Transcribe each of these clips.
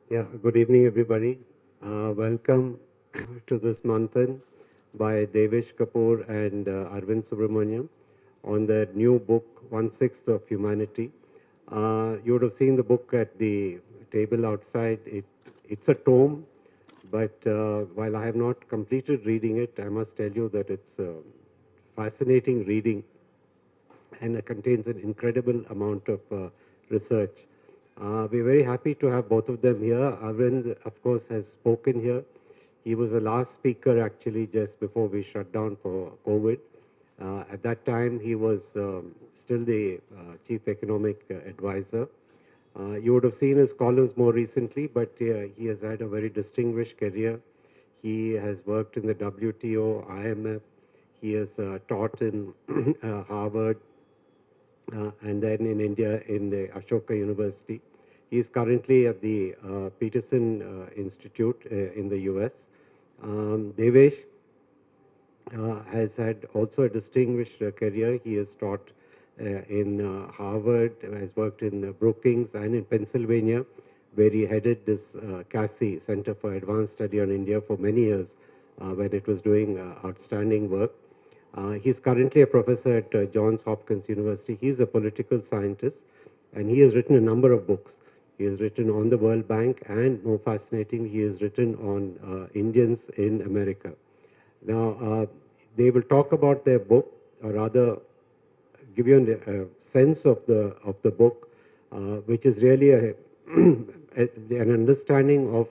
Yeah, good evening, everybody. Welcome to this Manthan by Devesh Kapur and Arvind Subramaniam on their new book, One-Sixth of Humanity. You would have seen the book at the table outside. It's a tome, but while I have not completed reading it, I must tell you that it's fascinating reading and it contains an incredible amount of research. We're very happy to have both of them here. Arvind, of course, has spoken here. He was the last speaker actually just before we shut down for COVID. At that time, he was still the chief economic advisor. You would have seen his columns more recently, but he has had a very distinguished career. He has worked in the WTO, IMF. He has taught in Harvard, and then in India in the Ashoka University. He is currently at the Peterson Institute in the US. Devesh has had also a distinguished career. He has taught in Harvard, has worked in Brookings and in Pennsylvania, where he headed this CASI, Center for Advanced Study on India, for many years when it was doing outstanding work. He's currently a professor at Johns Hopkins University. He's a political scientist, and he has written a number of books. He has written on the World Bank, and more fascinating, he has written on Indians in America. Now, they will talk about their book, or rather, give you a sense of the book, which is really an understanding of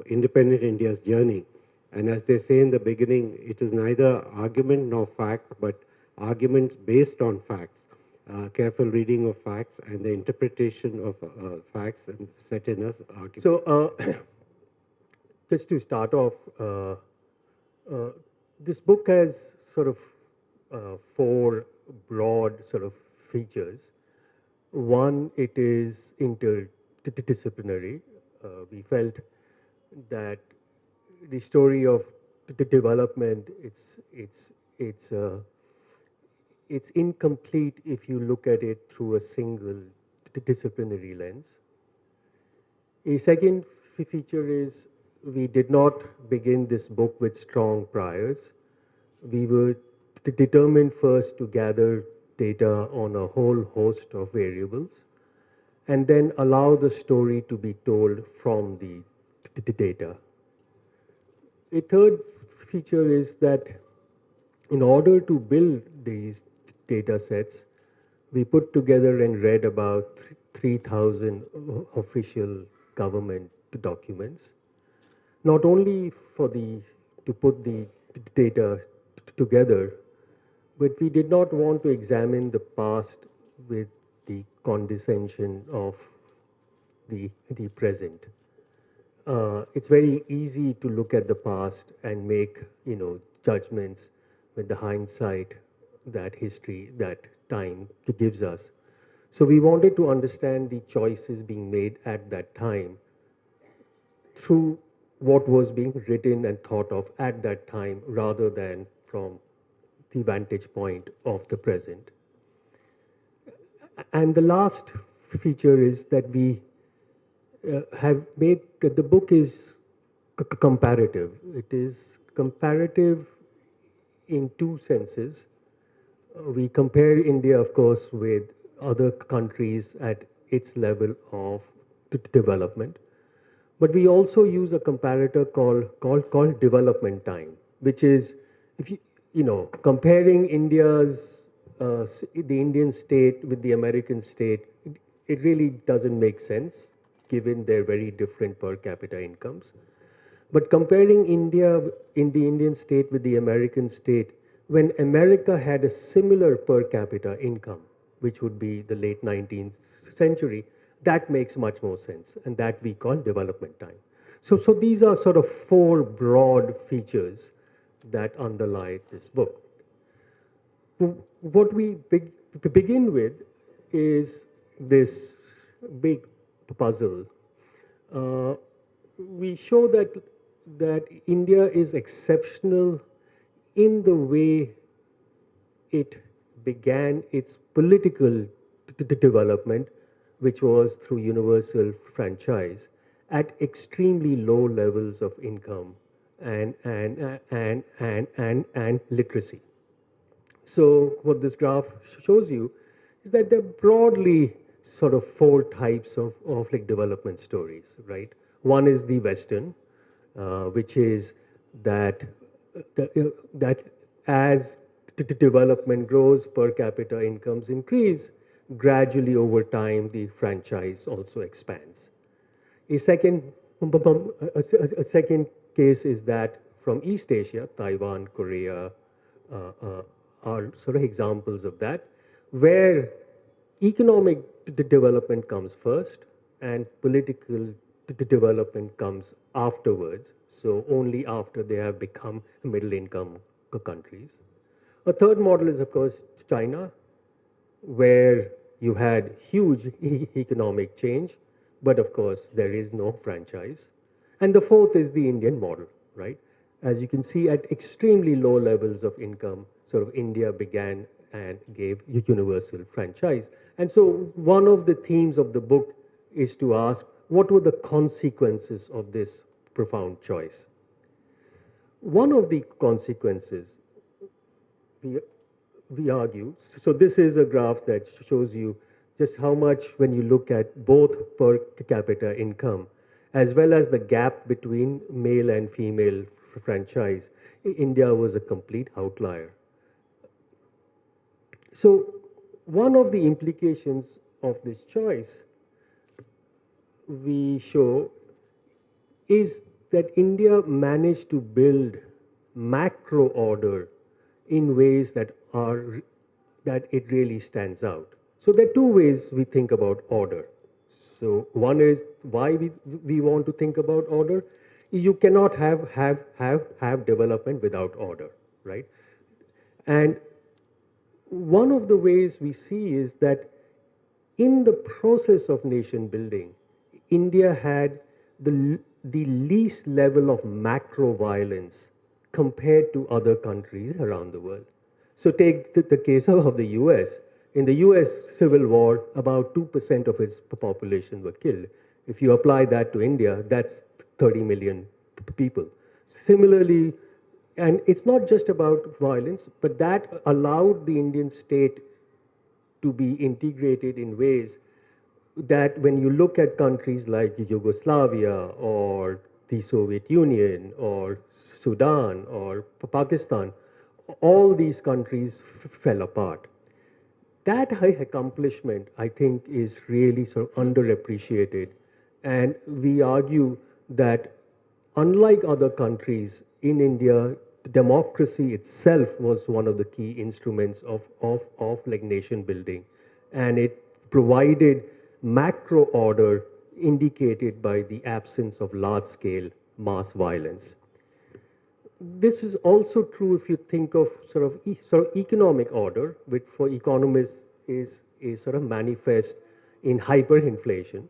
independent India's journey. And as they say in the beginning, it is neither argument nor fact, but arguments based on facts. Careful reading of facts and the interpretation of facts and set in us argument. So, just to start off, uh, this book has sort of four broad sort of features. One, it is interdisciplinary. We felt that the story of the development, it's incomplete if you look at it through a single disciplinary lens. A second feature is we did not begin this book with strong priors. We were determined first to gather data on a whole host of variables and then allow the story to be told from the data. A third feature is that in order to build these data sets, we put together and read about 3,000 official government documents, not only to put the data together, but we did not want to examine the past with the condescension of the present. It's very easy to look at the past and make judgments with the hindsight that history, that time gives us. So we wanted to understand the choices being made at that time through what was being written and thought of at that time rather than from the vantage point of the present. And the last feature is that we have made that the book is comparative. It is comparative in two senses. We compare India, of course, with other countries at its level of development. But we also use a comparator called development time, which is if comparing the Indian state with the American state, it really doesn't make sense given their very different per capita incomes. But comparing India in the Indian state with the American state, when America had a similar per capita income, which would be the late 19th century, that makes much more sense, and that we call development time. So these are sort of four broad features that underlie this book. What we begin with is this big puzzle. Uh, we show that India is exceptional in the way it began its political development which was through universal franchise, at extremely low levels of income and literacy. So what this graph shows you is that there are broadly sort of four types of like development stories, right? One is the Western, which is that that as development grows, per capita incomes increase, gradually over time the franchise also expands. A second, a second case is that from East Asia, Taiwan, Korea, uh, are sort of examples of that, where economic development comes first and political development comes afterwards. So only after they have become middle income countries. A third model is, of course, China, where you had huge economic change, but of course there is no franchise. And the fourth is the Indian model, right? As you can see, at extremely low levels of income, sort of India began and gave universal franchise. And so one of the themes of the book is to ask, what were the consequences of this profound choice? One of the consequences we, we argue. So this is a graph that shows you just how much, when you look at both per capita income as well as the gap between male and female franchise, India was a complete outlier. So one of the implications of this choice we show is that India managed to build macro order in ways that it really stands out. So there are two ways we think about order. So one is why we want to think about order is you cannot have development without order, right? And one of the ways we see is that in the process of nation building, India had the least level of macro violence compared to other countries around the world. So take the case of the US. In the US Civil War, about 2% of its population were killed. If you apply that to India, that's 30 million people. Similarly, and it's not just about violence, but that allowed the Indian state to be integrated in ways that when you look at countries like Yugoslavia or the Soviet Union or Sudan or Pakistan, all these countries fell apart. That accomplishment, I think, is really sort of underappreciated. And we argue that unlike other countries, in India, democracy itself was one of the key instruments of like nation building. And it provided macro order indicated by the absence of large scale mass violence. This is also true if you think of sort of economic order, which for economists is sort of manifest in hyperinflation.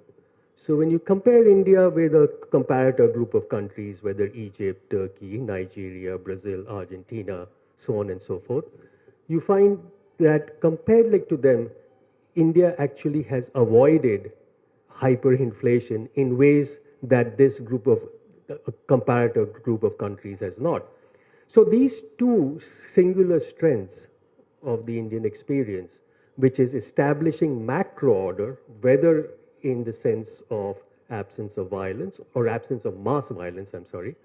So when you compare India with a comparator group of countries, whether Egypt, Turkey, Nigeria, Brazil, Argentina, so on and so forth, you find that compared like to them, India actually has avoided hyperinflation in ways that this group of a comparator group of countries has not. So these two singular strengths of the Indian experience, which is establishing macro order, whether in the sense of absence of violence or absence of mass violence, I'm sorry,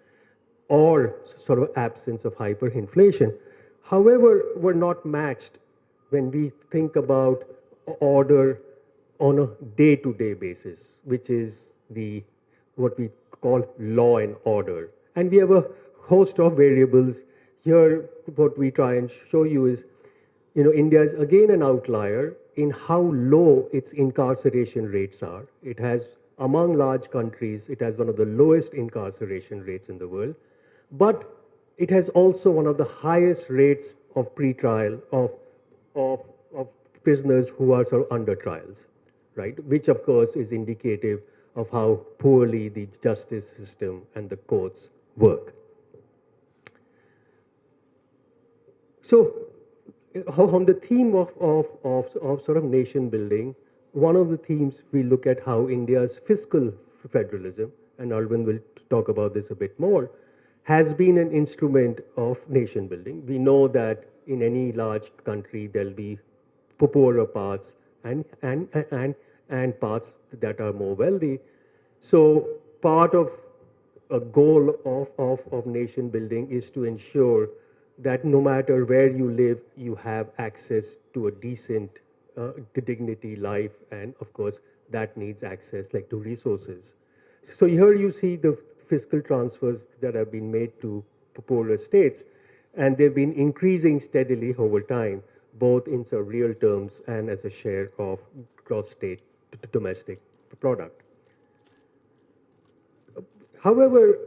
or sort of absence of hyperinflation, however, were not matched when we think about order on a day-to-day basis, which is the what we call law and order. And we have a host of variables. Here, what we try and show you is, India is again an outlier in how low its incarceration rates are. It has, among large countries, it has one of the lowest incarceration rates in the world, but it has also one of the highest rates of pretrial of prisoners who are sort of under trials, right? Which of course is indicative of how poorly the justice system and the courts work. So, on the theme of sort of nation building, one of the themes we look at how India's fiscal federalism, and Arvind will talk about this a bit more, has been an instrument of nation building. We know that in any large country there'll be poorer parts and parts that are more wealthy. So part of a goal of nation building is to ensure that no matter where you live, you have access to a decent dignity life, and of course that needs access like to resources. So here you see the fiscal transfers that have been made to poorer states, and they've been increasing steadily over time, both in sort of real terms and as a share of gross state domestic product. However,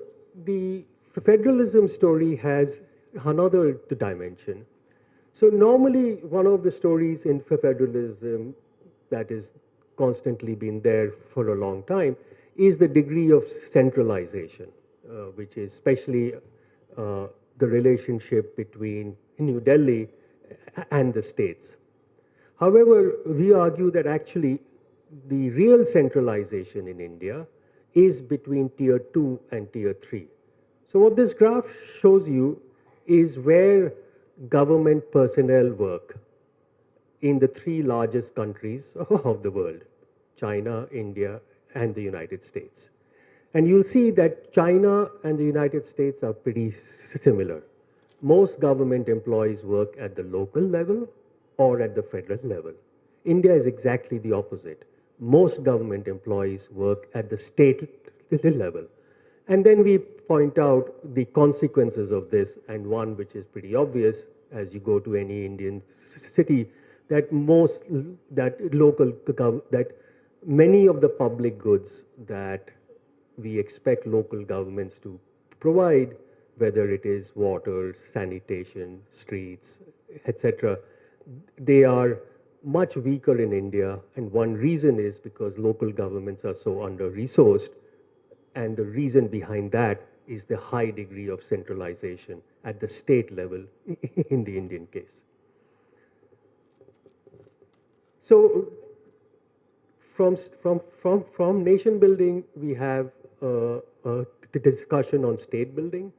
the federalism story has another dimension. So normally, one of the stories in federalism that is constantly been there for a long time is the degree of centralization, which is especially the relationship between New Delhi and the states. However, we argue that actually the real centralization in India is between tier 2 and tier 3. So what this graph shows you is where government personnel work in the three largest countries of the world, China, India, and the United States. And you'll see that China and the United States are pretty similar. Most government employees work at the local level or at the federal level. India is exactly the opposite. Most government employees work at the state level. And then we point out the consequences of this, and one which is pretty obvious as you go to any Indian city, that that many of the public goods that we expect local governments to provide, whether it is water, sanitation, streets, etc., they are much weaker in India. And one reason is because local governments are so under-resourced. And the reason behind that is the high degree of centralization at the state level in the Indian case. So from nation building, we have the discussion on state building.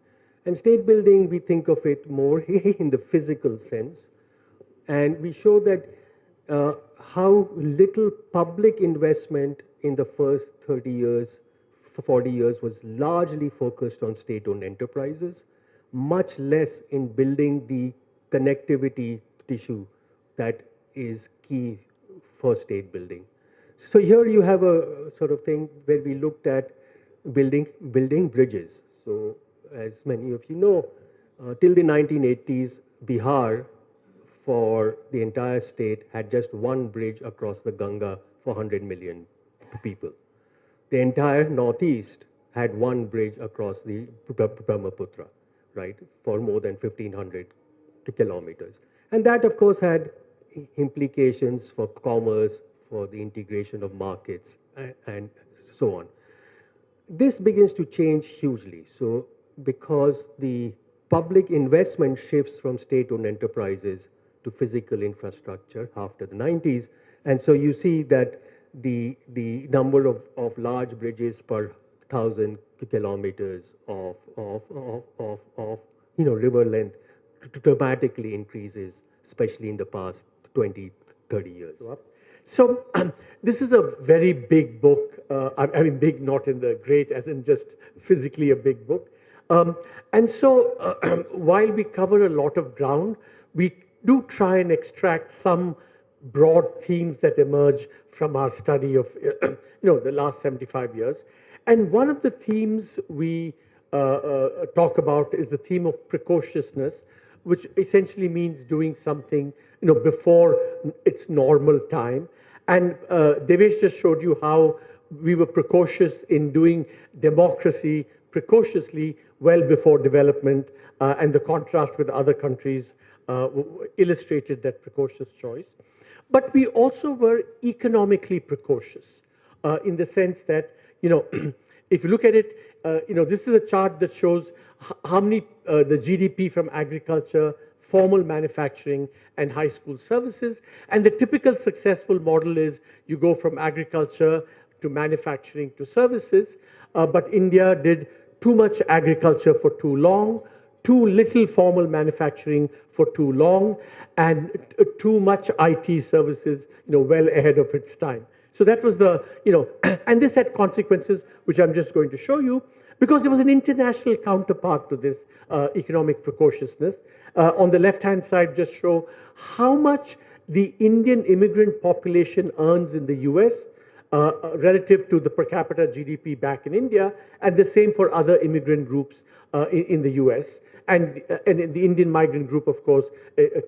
And state building, we think of it more in the physical sense. And we show that how little public investment in the first 30 years, 40 years was largely focused on state-owned enterprises, much less in building the connectivity tissue that is key for state building. So here you have a sort of thing where we looked at building bridges. So as many of you know, till the 1980s, Bihar for the entire state had just one bridge across the Ganga for 100 million people. The entire Northeast had one bridge across the Brahmaputra, right, for more than 1,500 kilometers. And that, of course, had implications for commerce, for the integration of markets, and so on. This begins to change hugely. So because the public investment shifts from state-owned enterprises to physical infrastructure after the 90s, and so you see that the number of large bridges per 1,000 kilometers of river length dramatically increases, especially in the past 20, 30 years. So this is a very big book. I mean, big not in the great, as in just physically a big book. And so while we cover a lot of ground, we do try and extract some broad themes that emerge from our study of the last 75 years. And one of the themes we talk about is the theme of precociousness, which essentially means doing something before its normal time. And Devesh just showed you how we were precocious in doing democracy precociously well before development, and the contrast with other countries illustrated that precocious choice. But we also were economically precocious in the sense that, if you look at it, this is a chart that shows how many, the GDP from agriculture, formal manufacturing and high school services. And the typical successful model is you go from agriculture to manufacturing to services. But India did too much agriculture for too long, too little formal manufacturing for too long, and too much IT services, well ahead of its time. So that was the, and this had consequences, which I'm just going to show you, because there was an international counterpart to this economic precociousness. On the left-hand side, just show how much the Indian immigrant population earns in the US relative to the per capita GDP back in India, and the same for other immigrant groups in the US. And the Indian migrant group, of course,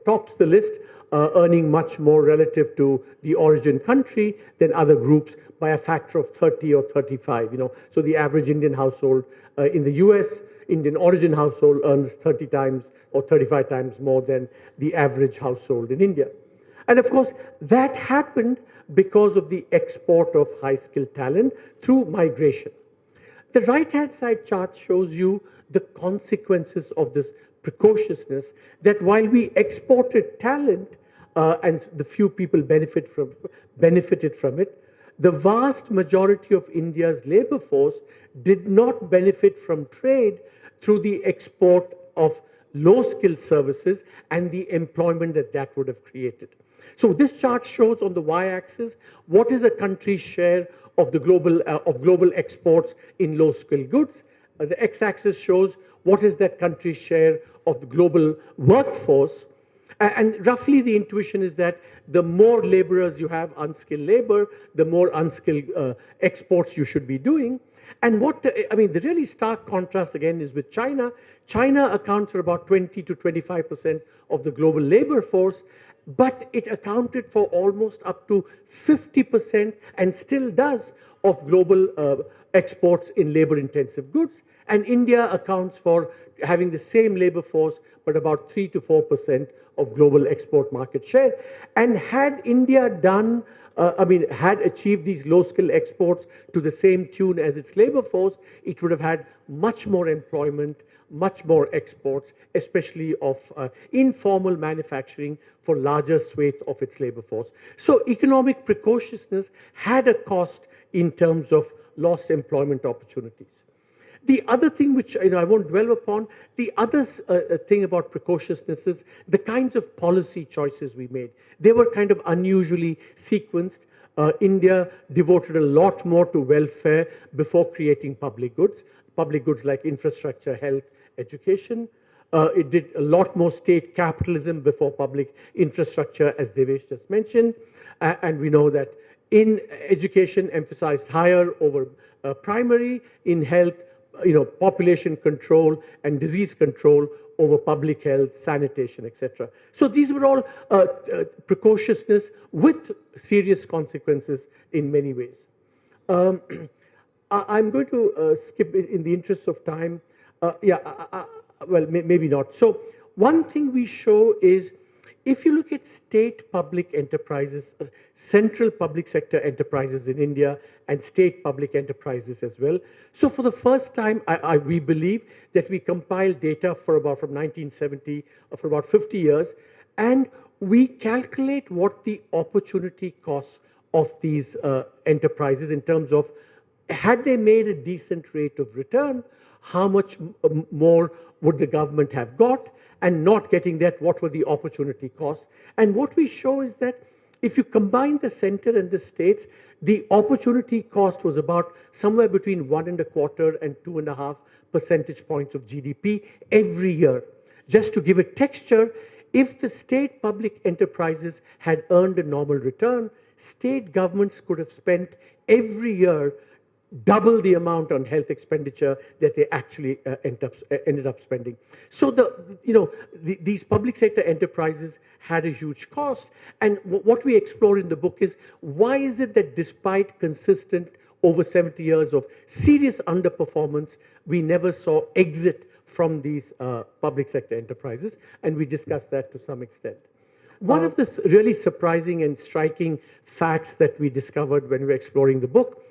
tops the list, earning much more relative to the origin country than other groups by a factor of 30 or 35. So the average Indian household in the US, Indian origin household, earns 30 times or 35 times more than the average household in India. And of course, that happened because of the export of high-skilled talent through migration. The right-hand side chart shows you the consequences of this precociousness, that while we exported talent and the few people benefited from it, the vast majority of India's labor force did not benefit from trade through the export of low-skilled services and the employment that that would have created. So this chart shows on the y-axis what is a country's share of the global exports in low-skilled goods. The x-axis shows what is that country's share of the global workforce. And roughly the intuition is that the more laborers you have, unskilled labor, the more unskilled exports you should be doing. And the really stark contrast again is with China. China accounts for about 20 to 25% of the global labor force, but it accounted for almost up to 50% and still does of global exports in labor-intensive goods. And India accounts for having the same labor force, but about 3 to 4% of global export market share. And had India had achieved these low-skill exports to the same tune as its labor force, it would have had much more employment, much more exports, especially of informal manufacturing for larger swathe of its labor force. So economic precociousness had a cost in terms of lost employment opportunities. The other thing which I won't dwell upon, the other thing about precociousness is the kinds of policy choices we made. They were kind of unusually sequenced. India devoted a lot more to welfare before creating public goods like infrastructure, health, education. It did a lot more state capitalism before public infrastructure, as Devesh just mentioned. And we know that in education, emphasized higher over primary, in health, population control and disease control over public health, sanitation, etc. So these were all precociousness with serious consequences in many ways. I'm going to skip it in the interest of time. Well, maybe not. So one thing we show is, if you look at state public enterprises, central public sector enterprises in India, and state public enterprises as well. So for the first time, we believe that we compiled data from 1970, for about 50 years, and we calculate what the opportunity costs of these enterprises in terms of, had they made a decent rate of return, how much more would the government have got? And not getting that, what were the opportunity costs? And what we show is that if you combine the center and the states, the opportunity cost was about somewhere between 1.25 and 2.5 percentage points of GDP every year. Just to give it texture, if the state public enterprises had earned a normal return, state governments could have spent every year double the amount on health expenditure that they actually ended up spending. So these public sector enterprises had a huge cost. And what we explore in the book is, why is it that despite consistent over 70 years of serious underperformance, we never saw exit from these public sector enterprises? And we discuss that to some extent. One of the really surprising and striking facts that we discovered when we were exploring the book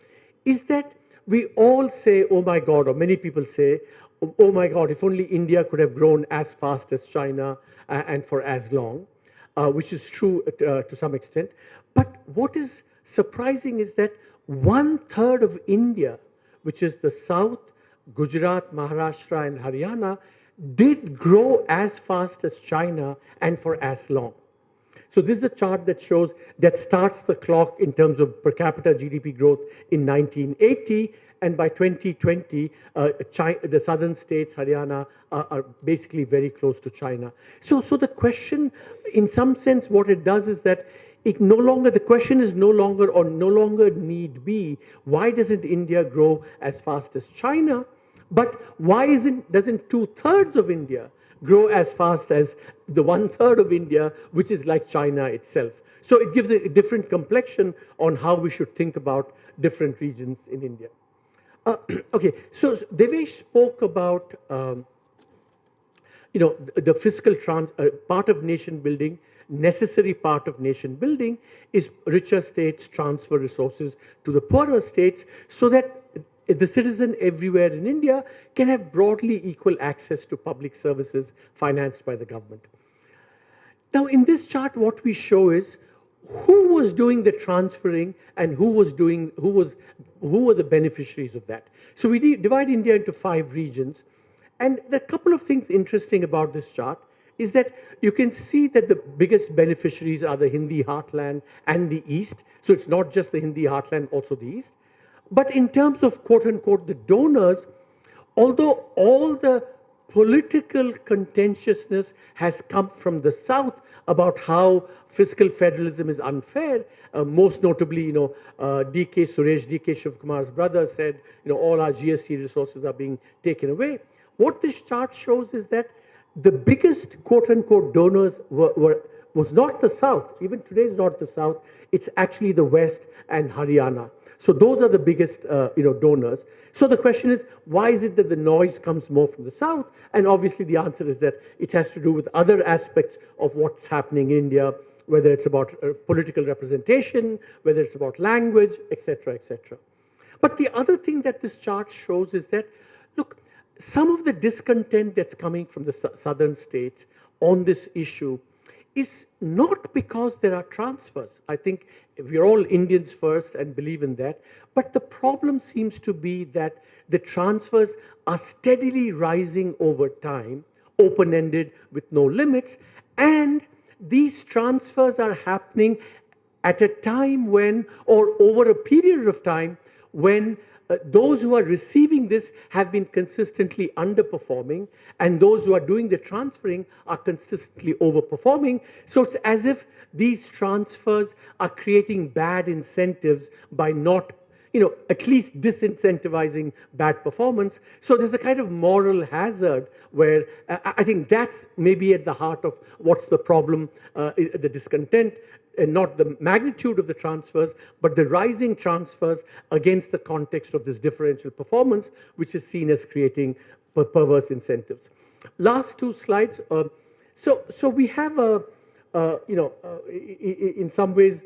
is that we all say, oh my God, or many people say, oh my God, if only India could have grown as fast as China and for as long, which is true to some extent. But what is surprising is that one third of India, which is the South, Gujarat, Maharashtra, and Haryana, did grow as fast as China and for as long. So this is a chart that shows that starts the clock in terms of per capita GDP growth in 1980, and by 2020, the southern states, Haryana, are basically very close to China. So the question, in some sense, what it does is that it no longer, the question is no longer, or no longer need be, why doesn't India grow as fast as China? But why doesn't two-thirds of India grow as fast as the one-third of India, which is like China itself? So it gives a different complexion on how we should think about different regions in India. Okay, so Devesh spoke about the fiscal part of nation building, necessary part of nation building is richer states transfer resources to the poorer states so that the citizen everywhere in India can have broadly equal access to public services financed by the government. Now, in this chart, what we show is who was doing the transferring and who were the beneficiaries of that. So we divide India into 5 regions. And a couple of things interesting about this chart is that you can see that the biggest beneficiaries are the Hindi heartland and the East. So it's not just the Hindi heartland, also the East. But in terms of quote unquote the donors, although all the political contentiousness has come from the South about how fiscal federalism is unfair, most notably, D.K. Suresh, D.K. Shivkumar's brother said, all our GST resources are being taken away. What this chart shows is that the biggest quote-unquote donors was not the South. Even today is not the South. It's actually the West and Haryana. So those are the biggest donors. So the question is, why is it that the noise comes more from the South? And obviously the answer is that it has to do with other aspects of what's happening in India, whether it's about political representation, whether it's about language, etc., etc. But the other thing that this chart shows is that, look, some of the discontent that's coming from the southern states on this issue is not because there are transfers. I think we're all Indians first and believe in that. But the problem seems to be that the transfers are steadily rising over time, open-ended with no limits. And these transfers are happening at a time when, or over a period of time, when those who are receiving this have been consistently underperforming, and those who are doing the transferring are consistently overperforming. So it's as if these transfers are creating bad incentives by not, at least disincentivizing bad performance. So there's a kind of moral hazard where I think that's maybe at the heart of what's the problem, the discontent. And not the magnitude of the transfers, but the rising transfers against the context of this differential performance, which is seen as creating perverse incentives. Last 2 slides. So we have in some ways,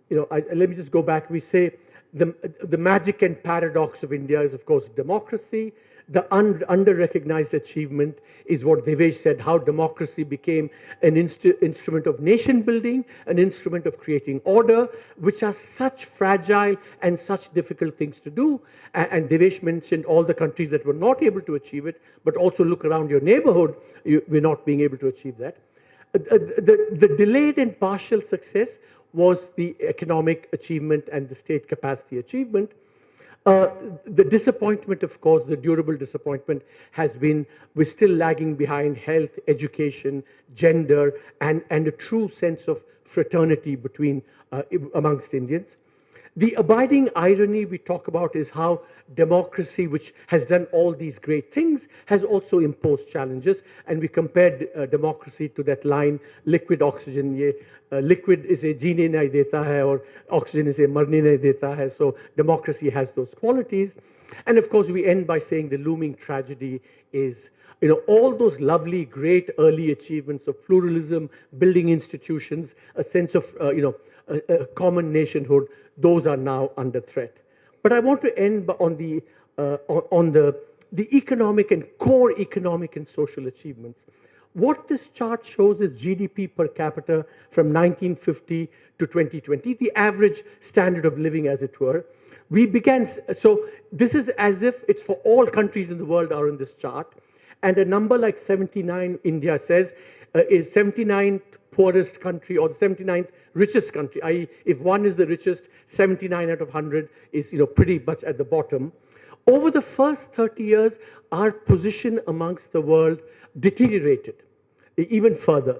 let me just go back. We say the magic and paradox of India is, of course, democracy. The under-recognized achievement is what Devesh said, how democracy became an instrument of nation building, an instrument of creating order, which are such fragile and such difficult things to do. And Devesh mentioned all the countries that were not able to achieve it, but also look around your neighborhood, we're not being able to achieve that. The delayed and partial success was the economic achievement and the state capacity achievement. The disappointment, of course, the durable disappointment has been we're still lagging behind health, education, gender, and a true sense of fraternity between amongst Indians. The abiding irony we talk about is how democracy, which has done all these great things, has also imposed challenges. And we compared democracy to that line, liquid oxygen. Liquid is a जीने नहीं देता है और oxygen is a मरने नहीं देता है. So democracy has those qualities. And of course, we end by saying the looming tragedy is, all those lovely, great early achievements of pluralism, building institutions, a sense of, a common nationhood, those are now under threat. But I want to end on the the economic and core economic and social achievements. What this chart shows is GDP per capita from 1950 to 2020, the average standard of living, as it were. We began, so this is as if it's for all countries in the world are in this chart. And a number like 79, India says, is 79th poorest country or the 79th richest country, i.e. if one is the richest, 79 out of 100 is pretty much at the bottom. Over the first 30 years, our position amongst the world deteriorated even further.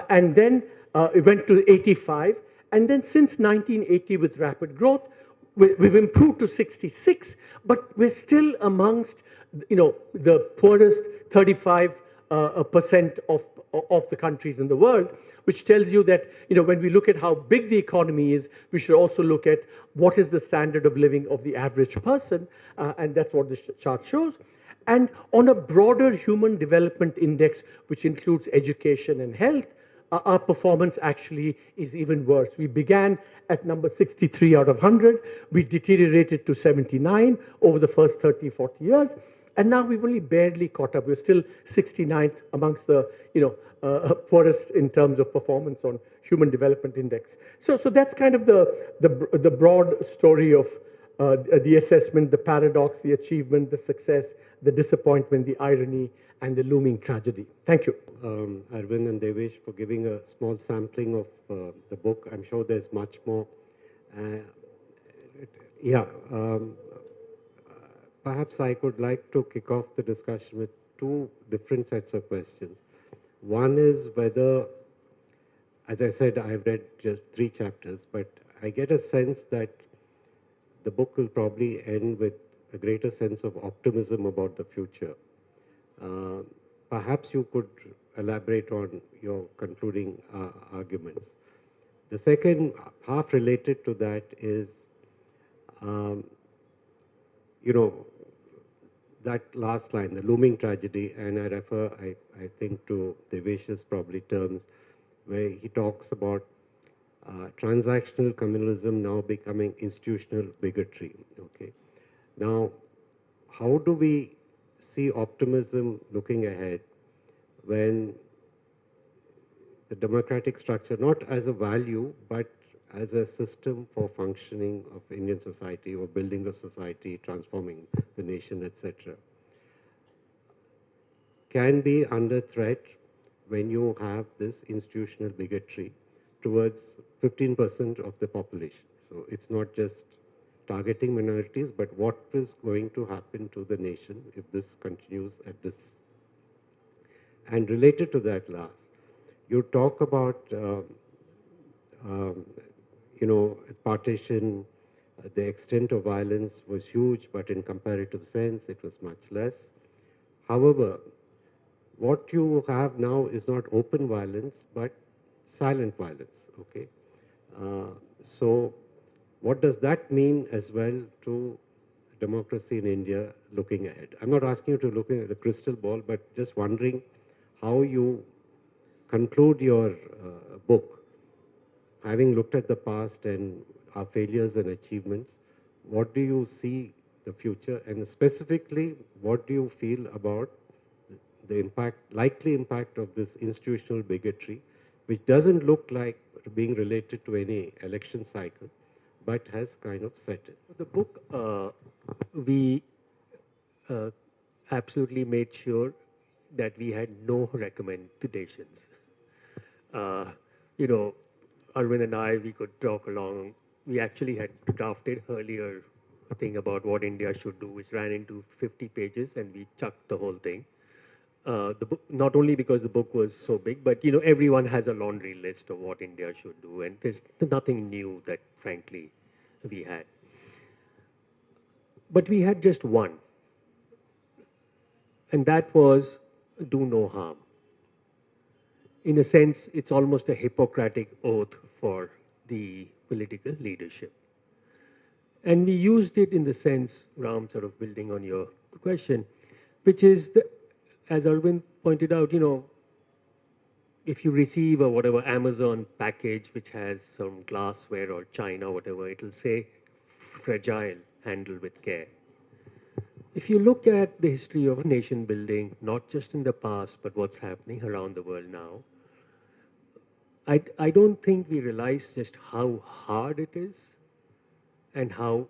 And then it went to 85. And then since 1980, with rapid growth, we've improved to 66, but we're still amongst the poorest 35% of the countries in the world, which tells you that when we look at how big the economy is, we should also look at what is the standard of living of the average person, and that's what this chart shows. And on a broader human development index, which includes education and health, our performance actually is even worse. We began at number 63 out of 100. We deteriorated to 79 over the first 30, 40 years. And now we've only barely caught up. We're still 69th amongst the poorest in terms of performance on Human Development Index. So that's kind of the broad story of the assessment, the paradox, the achievement, the success, the disappointment, the irony, and the looming tragedy. Thank you. Arvind and Devesh, for giving a small sampling of the book. I'm sure there's much more. Perhaps I could like to kick off the discussion with two different sets of questions. One is whether, as I said, I've read just 3 chapters, but I get a sense that the book will probably end with a greater sense of optimism about the future. Perhaps you could elaborate on your concluding arguments. The second half related to that is, that last line, the looming tragedy, and I refer, I think, to Devesh's probably terms, where he talks about transactional communalism now becoming institutional bigotry. Okay. Now, how do we see optimism looking ahead when the democratic structure, not as a value, but as a system for functioning of Indian society or building the society, transforming the nation, etc., can be under threat when you have this institutional bigotry towards 15% of the population. So it's not just targeting minorities, but what is going to happen to the nation if this continues at this. And related to that last, you talk about, partition, the extent of violence was huge, but in comparative sense, it was much less. However, what you have now is not open violence, but silent violence, okay? So what does that mean as well to democracy in India looking ahead? I'm not asking you to look at the crystal ball, but just wondering how you conclude your book, having looked at the past and our failures and achievements. What do you see the future, and specifically, what do you feel about the impact, likely impact of this institutional bigotry, which doesn't look like being related to any election cycle, but has kind of set in? The book, we absolutely made sure that we had no recommendations. Arvind and I, we could talk along. We actually had drafted earlier a thing about what India should do, which ran into 50 pages, and we chucked the whole thing. The book, not only because the book was so big, but everyone has a laundry list of what India should do, and there's nothing new that, frankly, we had. But we had just one, and that was do no harm. In a sense, it's almost a Hippocratic oath for the political leadership. And we used it in the sense, Ram, sort of building on your question, which is, as Arvind pointed out, if you receive a whatever Amazon package which has some glassware or china or whatever, it'll say fragile, handle with care. if you look at the history of nation building, not just in the past, but what's happening around the world now, I don't think we realize just how hard it is and how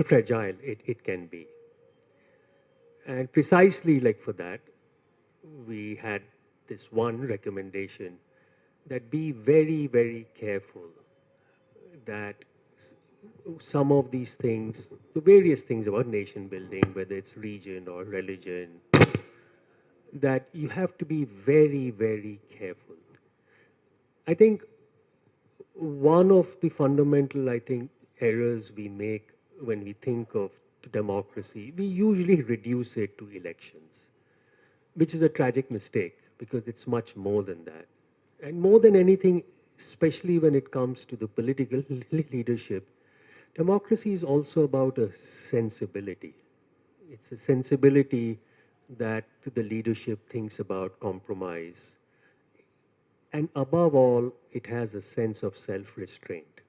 fragile it can be. And precisely like for that, we had this one recommendation that be very, very careful that some of these things, the various things about nation building, whether it's region or religion, that you have to be very, very careful. I think one of the fundamental, errors we make when we think of democracy, we usually reduce it to elections, which is a tragic mistake because it's much more than that. And more than anything, especially when it comes to the political leadership, democracy is also about a sensibility. It's a sensibility that the leadership thinks about compromise. And above all, it has a sense of self restraint.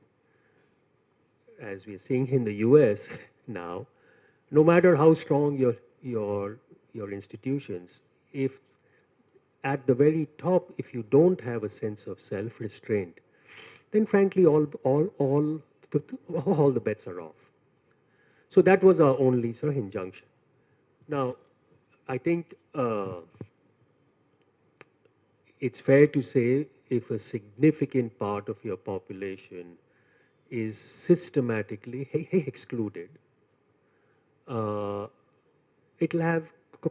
As we are seeing in the US now, no matter how strong your institutions, if at the very top, if you don't have a sense of self restraint, then frankly, all the bets are off. So that was our only sort of injunction. Now, I think it's fair to say if a significant part of your population is systematically excluded, it'll have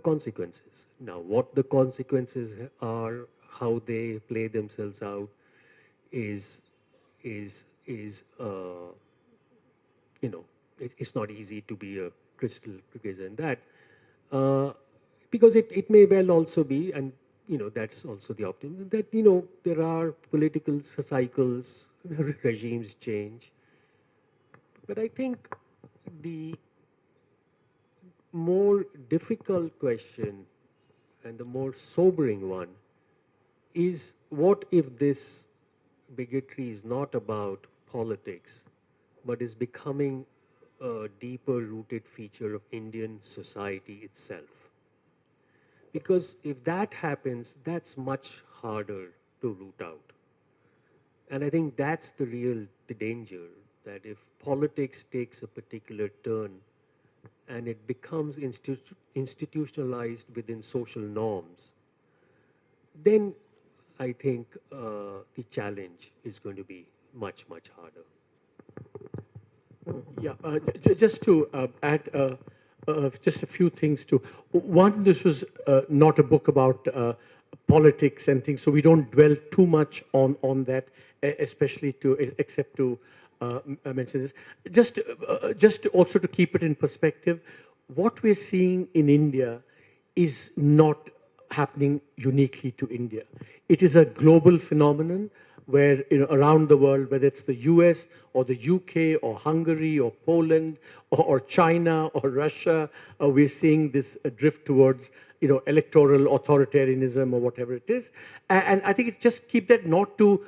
consequences. Now, what the consequences are, how they play themselves out, is it's not easy to be a crystal gazer in that, because it may well also be, and that's also the optimism that there are political cycles, regimes change, but I think the more difficult question and the more sobering one is, what if this bigotry is not about politics but is becoming a deeper rooted feature of Indian society itself? Because if that happens, that's much harder to root out. And I think that's the real danger, that if politics takes a particular turn and it becomes institutionalized within social norms, then I think the challenge is going to be much, much harder. Yeah, just to add just a few things to. One, this was not a book about politics and things, so we don't dwell too much on that, especially except to mention this. Just also to keep it in perspective, what we're seeing in India is not happening uniquely to India. It is a global phenomenon where around the world, whether it's the US or the UK or Hungary or Poland or China or Russia, we're seeing this drift towards electoral authoritarianism or whatever it is. And I think it's just keep that, not to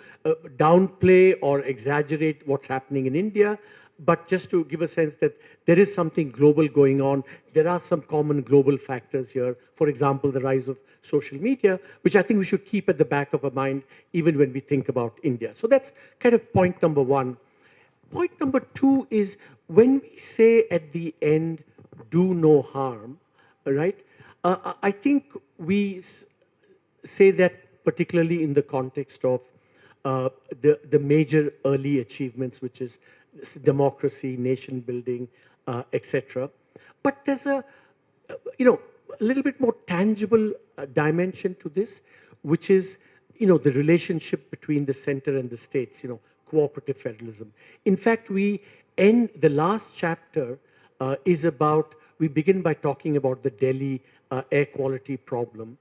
downplay or exaggerate what's happening in India, but just to give a sense that there is something global going on. There are some common global factors here. For example, the rise of social media, which I think we should keep at the back of our mind even when we think about India. So that's kind of point number one. Point number two is, when we say at the end, do no harm, right? I think we say that particularly in the context of the major early achievements, which is democracy, nation building, etc. But there's a little bit more tangible dimension to this, which is the relationship between the center and the states, cooperative federalism. In fact, we end the last chapter is about, we begin by talking about the Delhi air quality problem.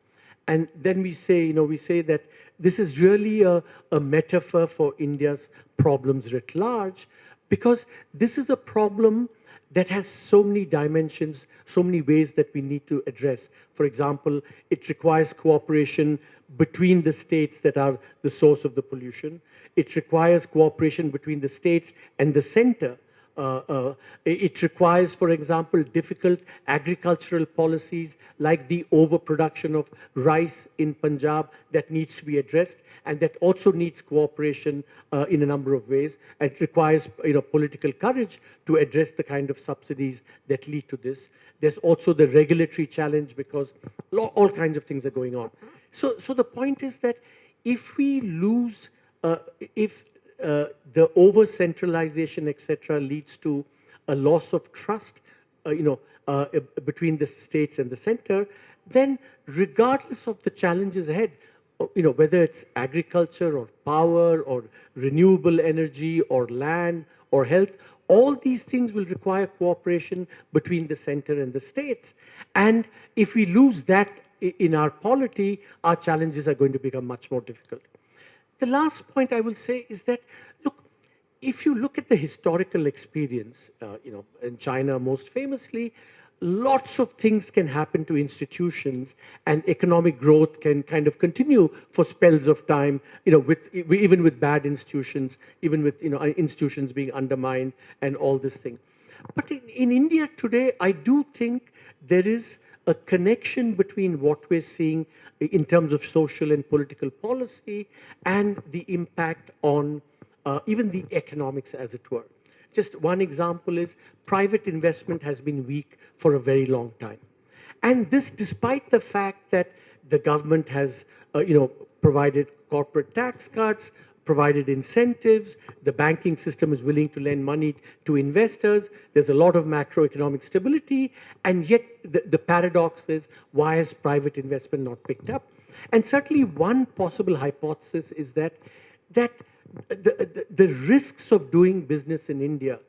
And then we say that this is really a metaphor for India's problems writ large, because this is a problem that has so many dimensions, so many ways that we need to address. For example, it requires cooperation between the states that are the source of the pollution. It requires cooperation between the states and the center, It requires, for example, difficult agricultural policies like the overproduction of rice in Punjab that needs to be addressed, and that also needs cooperation in a number of ways. It requires, political courage to address the kind of subsidies that lead to this. There's also the regulatory challenge because all kinds of things are going on. So the point is that if we lose, if the over centralization, etc., leads to a loss of trust, between the states and the center, then regardless of the challenges ahead, whether it's agriculture or power or renewable energy or land or health, all these things will require cooperation between the center and the states. And if we lose that in our polity, our challenges are going to become much more difficult. The last point I will say is that, look, if you look at the historical experience, in China most famously, lots of things can happen to institutions and economic growth can kind of continue for spells of time, even with bad institutions, even with, institutions being undermined and all this thing. But in India today, I do think there is a connection between what we're seeing in terms of social and political policy and the impact on even the economics, as it were. Just one example is private investment has been weak for a very long time. And this despite the fact that the government has provided corporate tax cuts, provided incentives, the banking system is willing to lend money to investors, there's a lot of macroeconomic stability, and yet the paradox is, why has private investment not picked up? And certainly one possible hypothesis is that the risks of doing business in India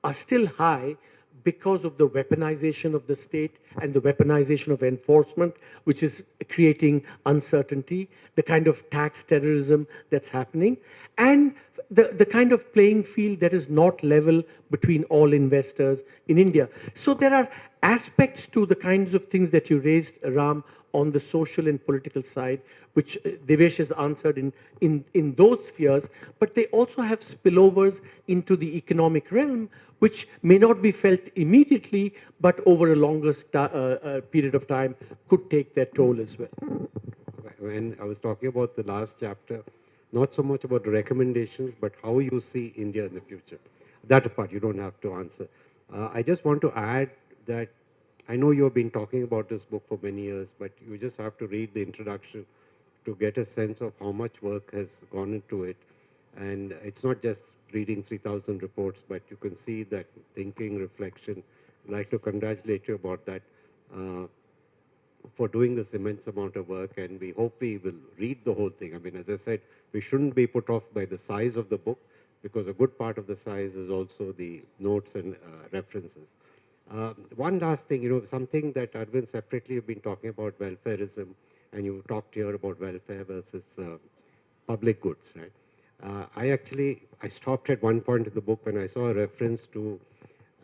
are still high because of the weaponization of the state and the weaponization of enforcement, which is creating uncertainty, the kind of tax terrorism that's happening, and the kind of playing field that is not level between all investors in India. So there are aspects to the kinds of things that you raised, Ram, on the social and political side, which Devesh has answered in those spheres, but they also have spillovers into the economic realm, which may not be felt immediately, but over a longer period of time could take their toll as well. When I was talking about the last chapter, not so much about the recommendations, but how you see India in the future. That part you don't have to answer. I just want to add that I know you have been talking about this book for many years, but you just have to read the introduction to get a sense of how much work has gone into it. And it's not just reading 3,000 reports, but you can see that thinking, reflection. I'd like to congratulate you about that for doing this immense amount of work, and we hope we will read the whole thing. I mean, as I said, we shouldn't be put off by the size of the book, because a good part of the size is also the notes and references. One last thing, something that Arvind separately have been talking about, welfareism, and you talked here about welfare versus public goods, right? I stopped at one point in the book when I saw a reference to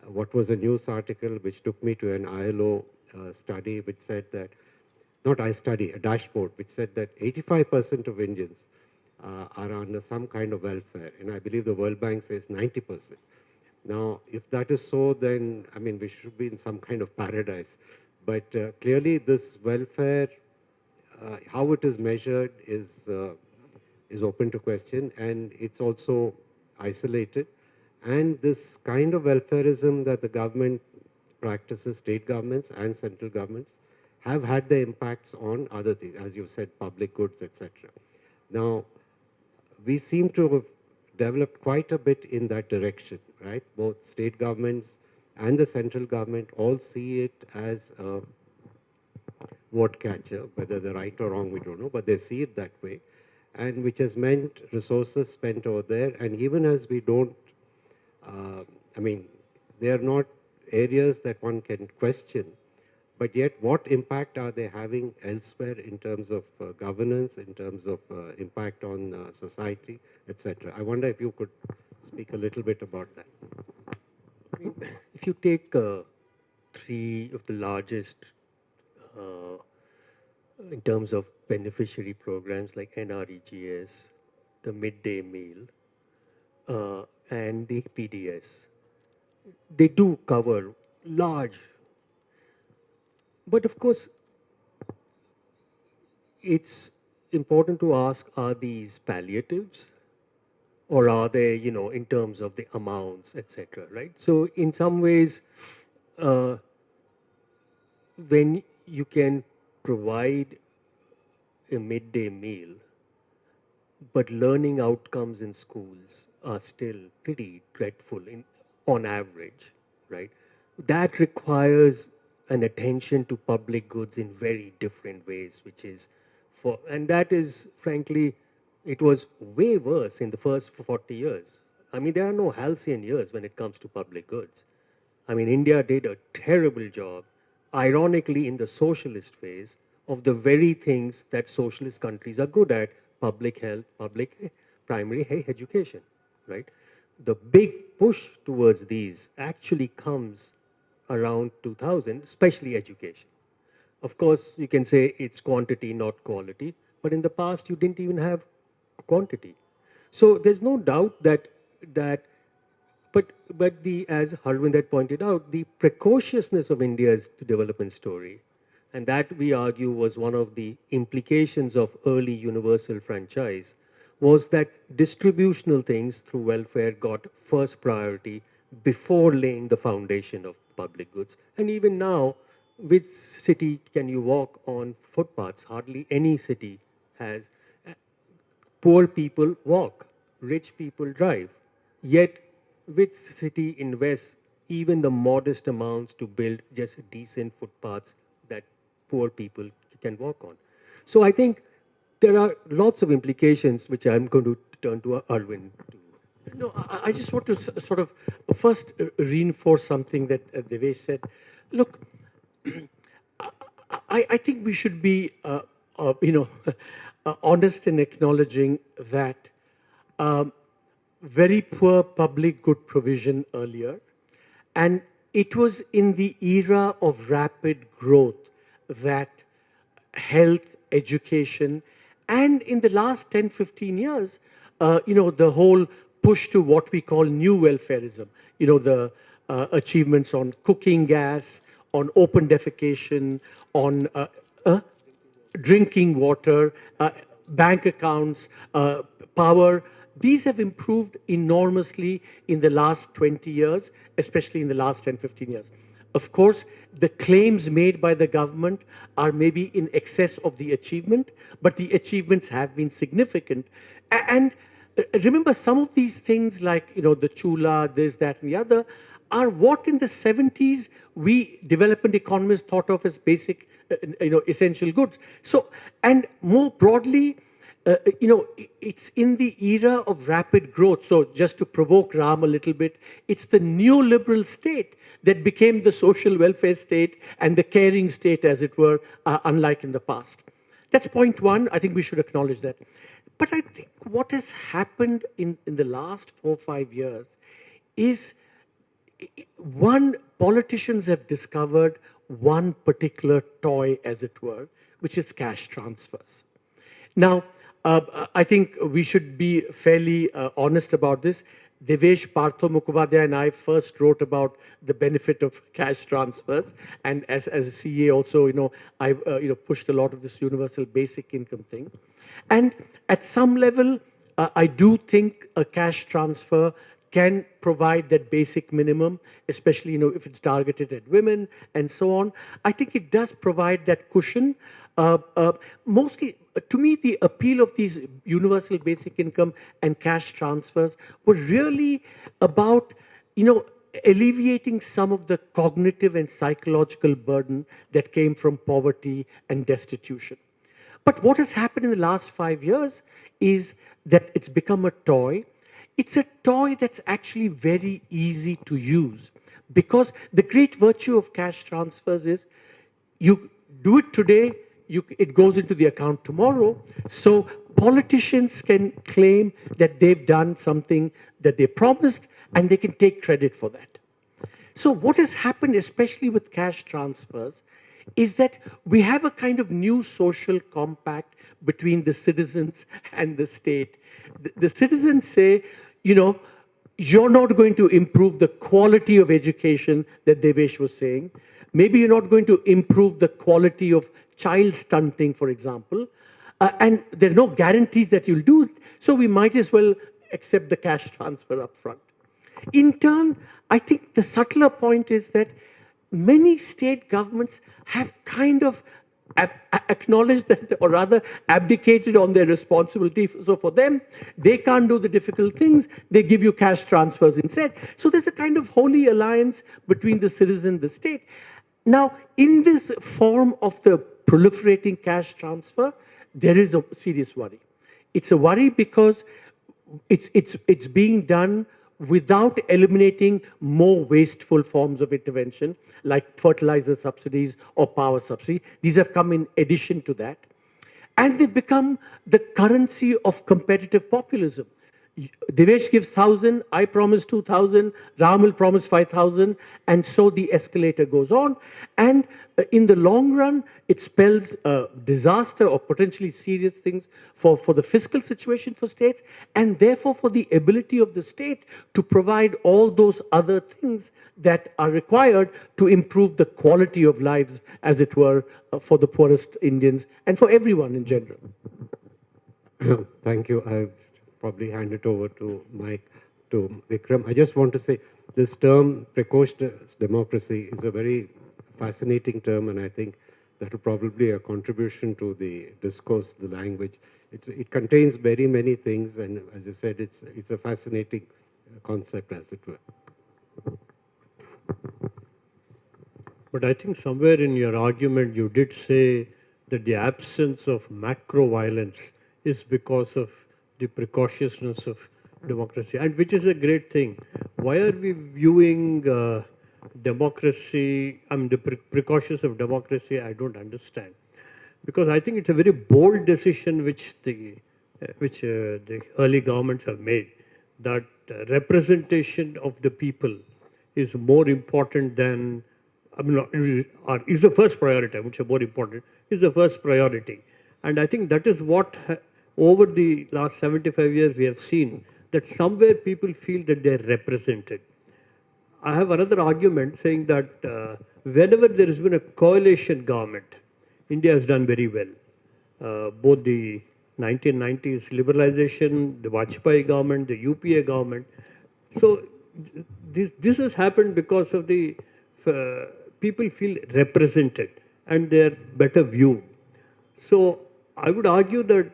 what was a news article which took me to an ILO study which said that, a dashboard which said that 85% of Indians are under some kind of welfare, and I believe the World Bank says 90%. Now, if that is so, then, I mean, we should be in some kind of paradise. But clearly this welfare, how it is measured is open to question, and it's also isolated. And this kind of welfareism that the government practices, state governments and central governments, have had their impacts on other things, as you said, public goods, etc. Now, we seem to have developed quite a bit in that direction, right? Both state governments and the central government all see it as a vote catcher, whether they're right or wrong, we don't know, but they see it that way, and which has meant resources spent over there. And even as we don't, they are not areas that one can question, but yet what impact are they having elsewhere in terms of governance, in terms of impact on society, etc. I wonder if you could speak a little bit about that. I mean, if you take three of the largest in terms of beneficiary programs like NREGS, the midday meal, and the PDS, they do cover large. But of course, it's important to ask, are these palliatives? Or are they, in terms of the amounts, etc., right? So in some ways, uh, when you can provide a midday meal, but learning outcomes in schools are still pretty dreadful on average, right? That requires an attention to public goods in very different ways, which is and that is frankly, it was way worse in the first 40 years. I mean, there are no halcyon years when it comes to public goods. I mean, India did a terrible job, ironically, in the socialist phase, of the very things that socialist countries are good at: public health, public primary education, right? The big push towards these actually comes around 2000, especially education. Of course, you can say it's quantity, not quality, but in the past, you didn't even have quantity. So there's no doubt that but as Arvind had pointed out, the precociousness of India's development story, and that we argue was one of the implications of early universal franchise, was that distributional things through welfare got first priority before laying the foundation of public goods. And even now, which city can you walk on footpaths? Hardly any city has. Poor people walk, rich people drive. Yet, which city invests even the modest amounts to build just decent footpaths that poor people can walk on? So I think there are lots of implications which I'm going to turn to Arvind to. No, I just want to sort of first reinforce something that Devesh said. Look, I think we should be, honest in acknowledging that very poor public good provision earlier, and it was in the era of rapid growth that health, education, and in the last 10, 15 years, the whole push to what we call new welfareism, the achievements on cooking gas, on open defecation, on drinking water, bank accounts, power. These have improved enormously in the last 20 years, especially in the last 10, 15 years. Of course, the claims made by the government are maybe in excess of the achievement, but the achievements have been significant. And remember, some of these things like, the chula, this, that, and the other, are what in the 70s we development economists thought of as basic, essential goods. So, and more broadly, it's in the era of rapid growth. So just to provoke Ram a little bit, it's the neoliberal state that became the social welfare state and the caring state, as it were, unlike in the past. That's point one. I think we should acknowledge that. But I think what has happened in the last 4 or 5 years is, one, politicians have discovered one particular toy, as it were, which is cash transfers. Now, I think we should be fairly honest about this. Devesh, Partho Mukhopadhyay and I first wrote about the benefit of cash transfers, and as a CA also, I pushed a lot of this universal basic income thing. And at some level, I do think a cash transfer can provide that basic minimum, especially if it's targeted at women and so on. I think it does provide that cushion. Mostly, to me, the appeal of these universal basic income and cash transfers were really about, alleviating some of the cognitive and psychological burden that came from poverty and destitution. But what has happened in the last 5 years is that it's become a toy. It's a toy that's actually very easy to use, because the great virtue of cash transfers is you do it today, it goes into the account tomorrow. So politicians can claim that they've done something that they promised, and they can take credit for that. So what has happened, especially with cash transfers, is that we have a kind of new social compact between the citizens and the state. The citizens say, you're not going to improve the quality of education that Devesh was saying. Maybe you're not going to improve the quality of child stunting, for example. And there are no guarantees that you'll do it. So we might as well accept the cash transfer up front. In turn, I think the subtler point is that many state governments have kind of acknowledged that, or rather abdicated on their responsibility. So for them, they can't do the difficult things. They give you cash transfers instead. So there's a kind of holy alliance between the citizen and the state. Now, in this form of the proliferating cash transfer, there is a serious worry. It's a worry because it's being done without eliminating more wasteful forms of intervention, like fertilizer subsidies or power subsidy. These have come in addition to that. And they've become the currency of competitive populism. Devesh gives 1,000, I promise 2,000, Ram will promise 5,000, and so the escalator goes on. And in the long run, it spells disaster or potentially serious things for the fiscal situation for states, and therefore for the ability of the state to provide all those other things that are required to improve the quality of lives, as it were, for the poorest Indians and for everyone in general. Thank you. I probably hand it over to Mike, to Vikram. I just want to say this term, precocious democracy, is a very fascinating term, and I think that will probably be a contribution to the discourse, the language. It contains very many things, and as you said, it's a fascinating concept, as it were. But I think somewhere in your argument you did say that the absence of macro violence is because of the precociousness of democracy, and which is a great thing. Why are we viewing democracy, the precautions of democracy? I don't understand. Because I think it's a very bold decision which the early governments have made, that representation of the people is more important than, is the first priority. I would say more important is the first priority. And I think that is what over the last 75 years we have seen, that somewhere people feel that they're represented. I have another argument saying that whenever there has been a coalition government, India has done very well. Both the 1990s liberalization, the Vajpayee government, the UPA government. So this has happened because of the people feel represented and they're better viewed. So I would argue that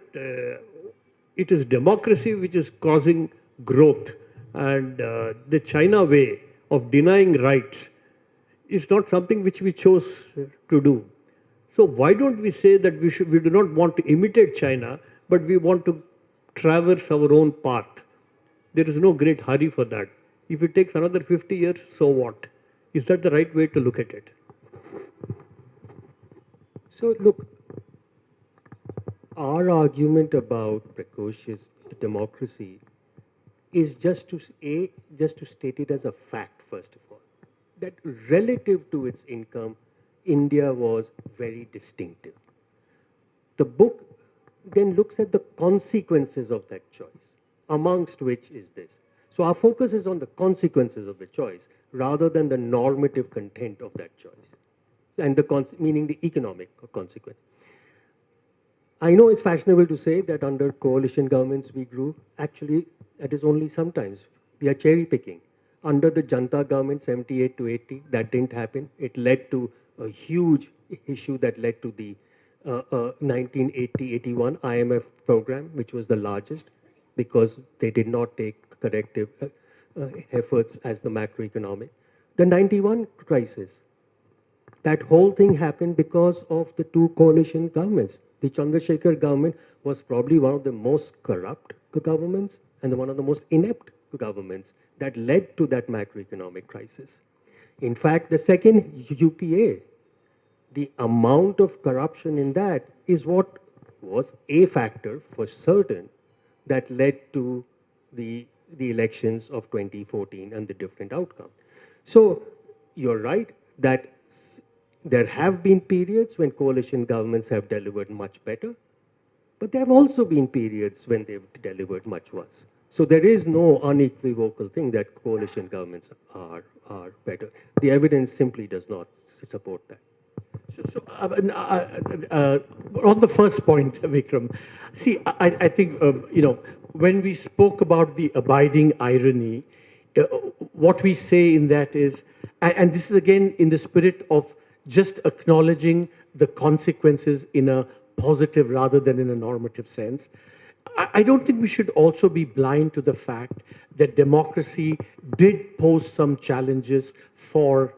it is democracy which is causing growth, and the China way of denying rights is not something which we chose to do. So why don't we say that we do not want to imitate China, but we want to traverse our own path? There is no great hurry for that. If it takes another 50 years, so what? Is that the right way to look at it? So look, our argument about precocious democracy is just to state it as a fact, first of all, that relative to its income, India was very distinctive. The book then looks at the consequences of that choice, amongst which is this. So our focus is on the consequences of the choice rather than the normative content of that choice, and meaning the economic consequence. I know it's fashionable to say that under coalition governments we grew. Actually, that is only sometimes. We are cherry picking. Under the Janta government, 78 to 80, that didn't happen. It led to a huge issue that led to the 1980-81 IMF program, which was the largest, because they did not take corrective efforts as the macroeconomic. The 91 crisis, that whole thing happened because of the two coalition governments. The Chandrasekhar government was probably one of the most corrupt governments and one of the most inept governments that led to that macroeconomic crisis. In fact, the second UPA, the amount of corruption in that is what was a factor for certain that led to the elections of 2014 and the different outcome. So you're right that there have been periods when coalition governments have delivered much better, but there have also been periods when they've delivered much worse. So there is no unequivocal thing that coalition governments are better. The evidence simply does not support that. On the first point, Vikram, see, I think, when we spoke about the abiding irony, what we say in that is, and this is again in the spirit of just acknowledging the consequences in a positive rather than in a normative sense. I don't think we should also be blind to the fact that democracy did pose some challenges for,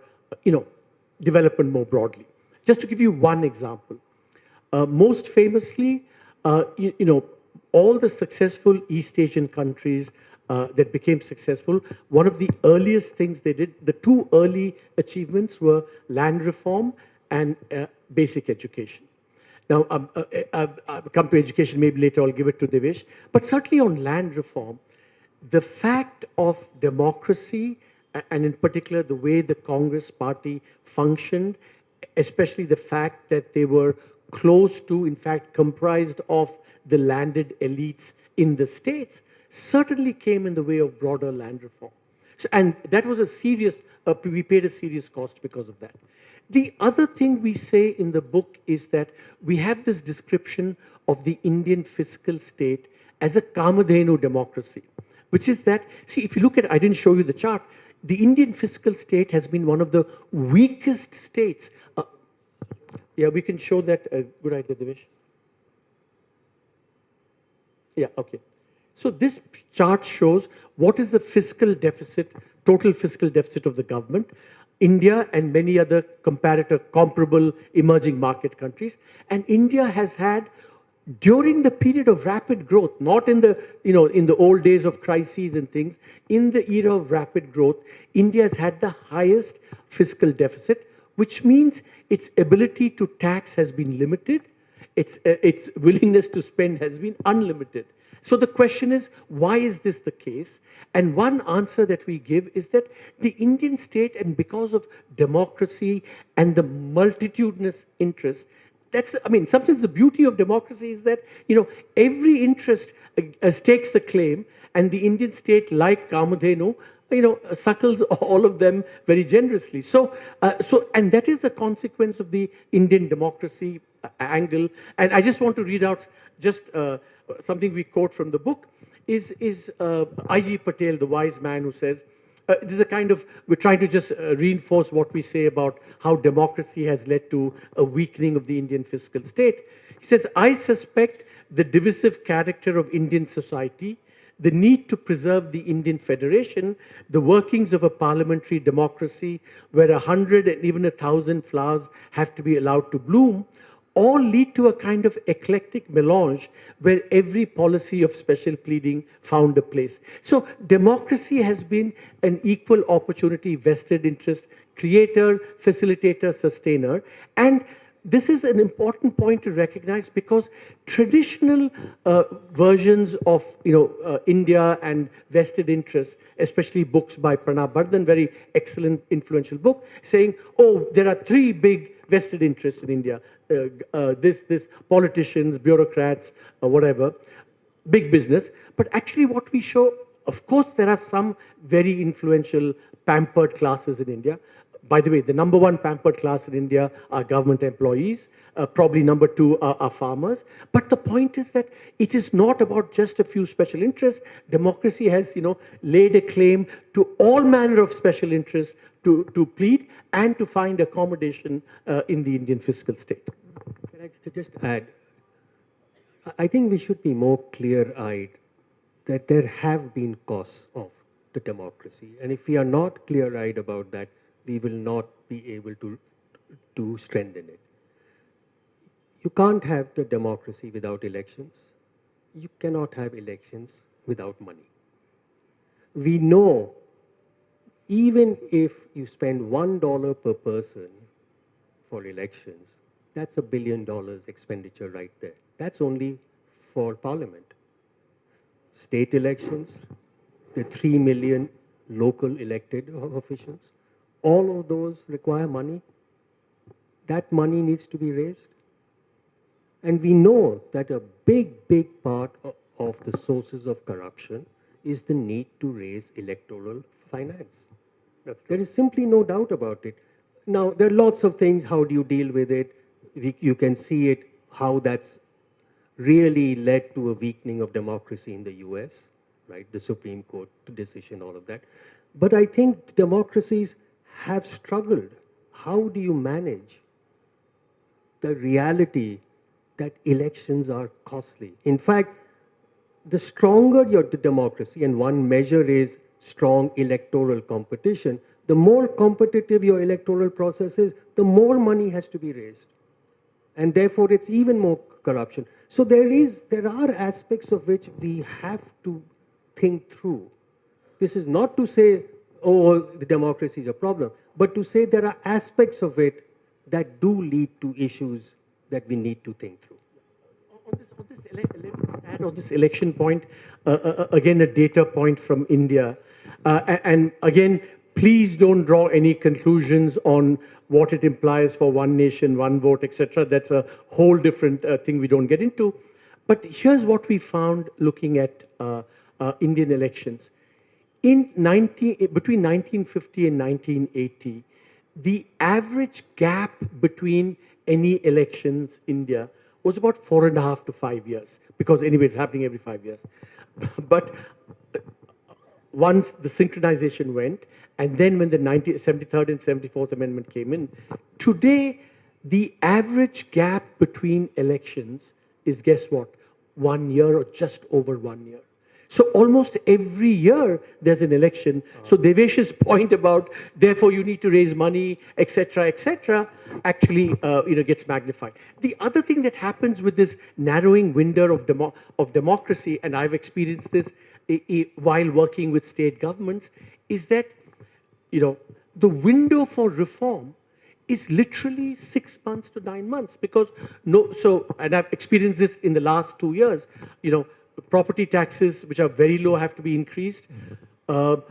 development more broadly. Just to give you one example, most famously, all the successful East Asian countries that became successful, one of the earliest things they did, the two early achievements were land reform and basic education. Now, I'll come to education maybe later, I'll give it to Devesh. But certainly on land reform, the fact of democracy, and in particular the way the Congress party functioned, especially the fact that they were close to, in fact, comprised of the landed elites in the states, certainly came in the way of broader land reform. So, and that was a serious, we paid a serious cost because of that. The other thing we say in the book is that we have this description of the Indian fiscal state as a Kamadhenu democracy, which is that, see, if you look at, I didn't show you the chart, the Indian fiscal state has been one of the weakest states. Yeah, we can show that. Good idea, Devesh. Yeah, okay. So this chart shows what is the fiscal deficit, total fiscal deficit of the government. India and many other comparable emerging market countries. And India has had, during the period of rapid growth, not in the, in the old days of crises and things, in the era of rapid growth, India has had the highest fiscal deficit, which means its ability to tax has been limited, its willingness to spend has been unlimited. So the question is, why is this the case? And one answer that we give is that the Indian state, and because of democracy and the multitudinous interests, that's, I mean, in some sense, the beauty of democracy is that, every interest stakes a claim, and the Indian state, like Kamadhenu, suckles all of them very generously. So, and that is the consequence of the Indian democracy angle. And I just want to read out just something we quote from the book is I.G. Patel, the wise man, who says, this is a kind of, we're trying to just reinforce what we say about how democracy has led to a weakening of the Indian fiscal state. He says, I suspect the divisive character of Indian society, the need to preserve the Indian Federation, the workings of a parliamentary democracy where 100 and even 1,000 flowers have to be allowed to bloom, all lead to a kind of eclectic melange where every policy of special pleading found a place. So democracy has been an equal opportunity vested interest creator, facilitator, sustainer. And this is an important point to recognize because traditional versions of India and vested interests, especially books by Pranab Bardhan, very excellent, influential book, saying, oh, there are three big vested interests in India. This politicians, bureaucrats, whatever, big business. But actually what we show, of course, there are some very influential pampered classes in India. By the way, the number one pampered class in India are government employees. Probably number two are farmers. But the point is that it is not about just a few special interests. Democracy has, laid a claim to all manner of special interests to plead and to find accommodation in the Indian fiscal state. Can I just add? I think we should be more clear-eyed that there have been costs of the democracy. And if we are not clear-eyed about that, we will not be able to strengthen it. You can't have the democracy without elections. You cannot have elections without money. We know even if you spend $1 per person for elections, that's $1 billion expenditure right there. That's only for parliament. State elections, the 3 million local elected officials, all of those require money. That money needs to be raised. And we know that a big part of the sources of corruption is the need to raise electoral finance. There is simply no doubt about it. Now, there are lots of things. How do you deal with it? You can see it, how that's really led to a weakening of democracy in the US, right? The Supreme Court decision, all of that. But I think democracies have struggled. How do you manage the reality that elections are costly? In fact, the stronger your democracy, and one measure is strong electoral competition, the more competitive your electoral process is, the more money has to be raised. And therefore, it's even more corruption. So there are aspects of which we have to think through. This is not to say, oh, the democracy is a problem, but to say there are aspects of it that do lead to issues that we need to think through. On this election point, again, a data point from India. And again, please don't draw any conclusions on what it implies for one nation, one vote, etc. That's a whole different thing we don't get into. But here's what we found looking at Indian elections. Between 1950 and 1980, the average gap between any elections in India was about 4.5 to 5 years, because anyway, it's happening every 5 years. But once the synchronization went, and then when the 73rd and 74th Amendment came in, today the average gap between elections is, guess what, 1 year or just over 1 year. So almost every year there's an election. So Devesh's point about, therefore you need to raise money, etc., actually gets magnified. The other thing that happens with this narrowing window of democracy, and I've experienced this while working with state governments, is that the window for reform is literally 6 months to 9 months, because and I've experienced this in the last 2 years. Property taxes, which are very low, have to be increased. The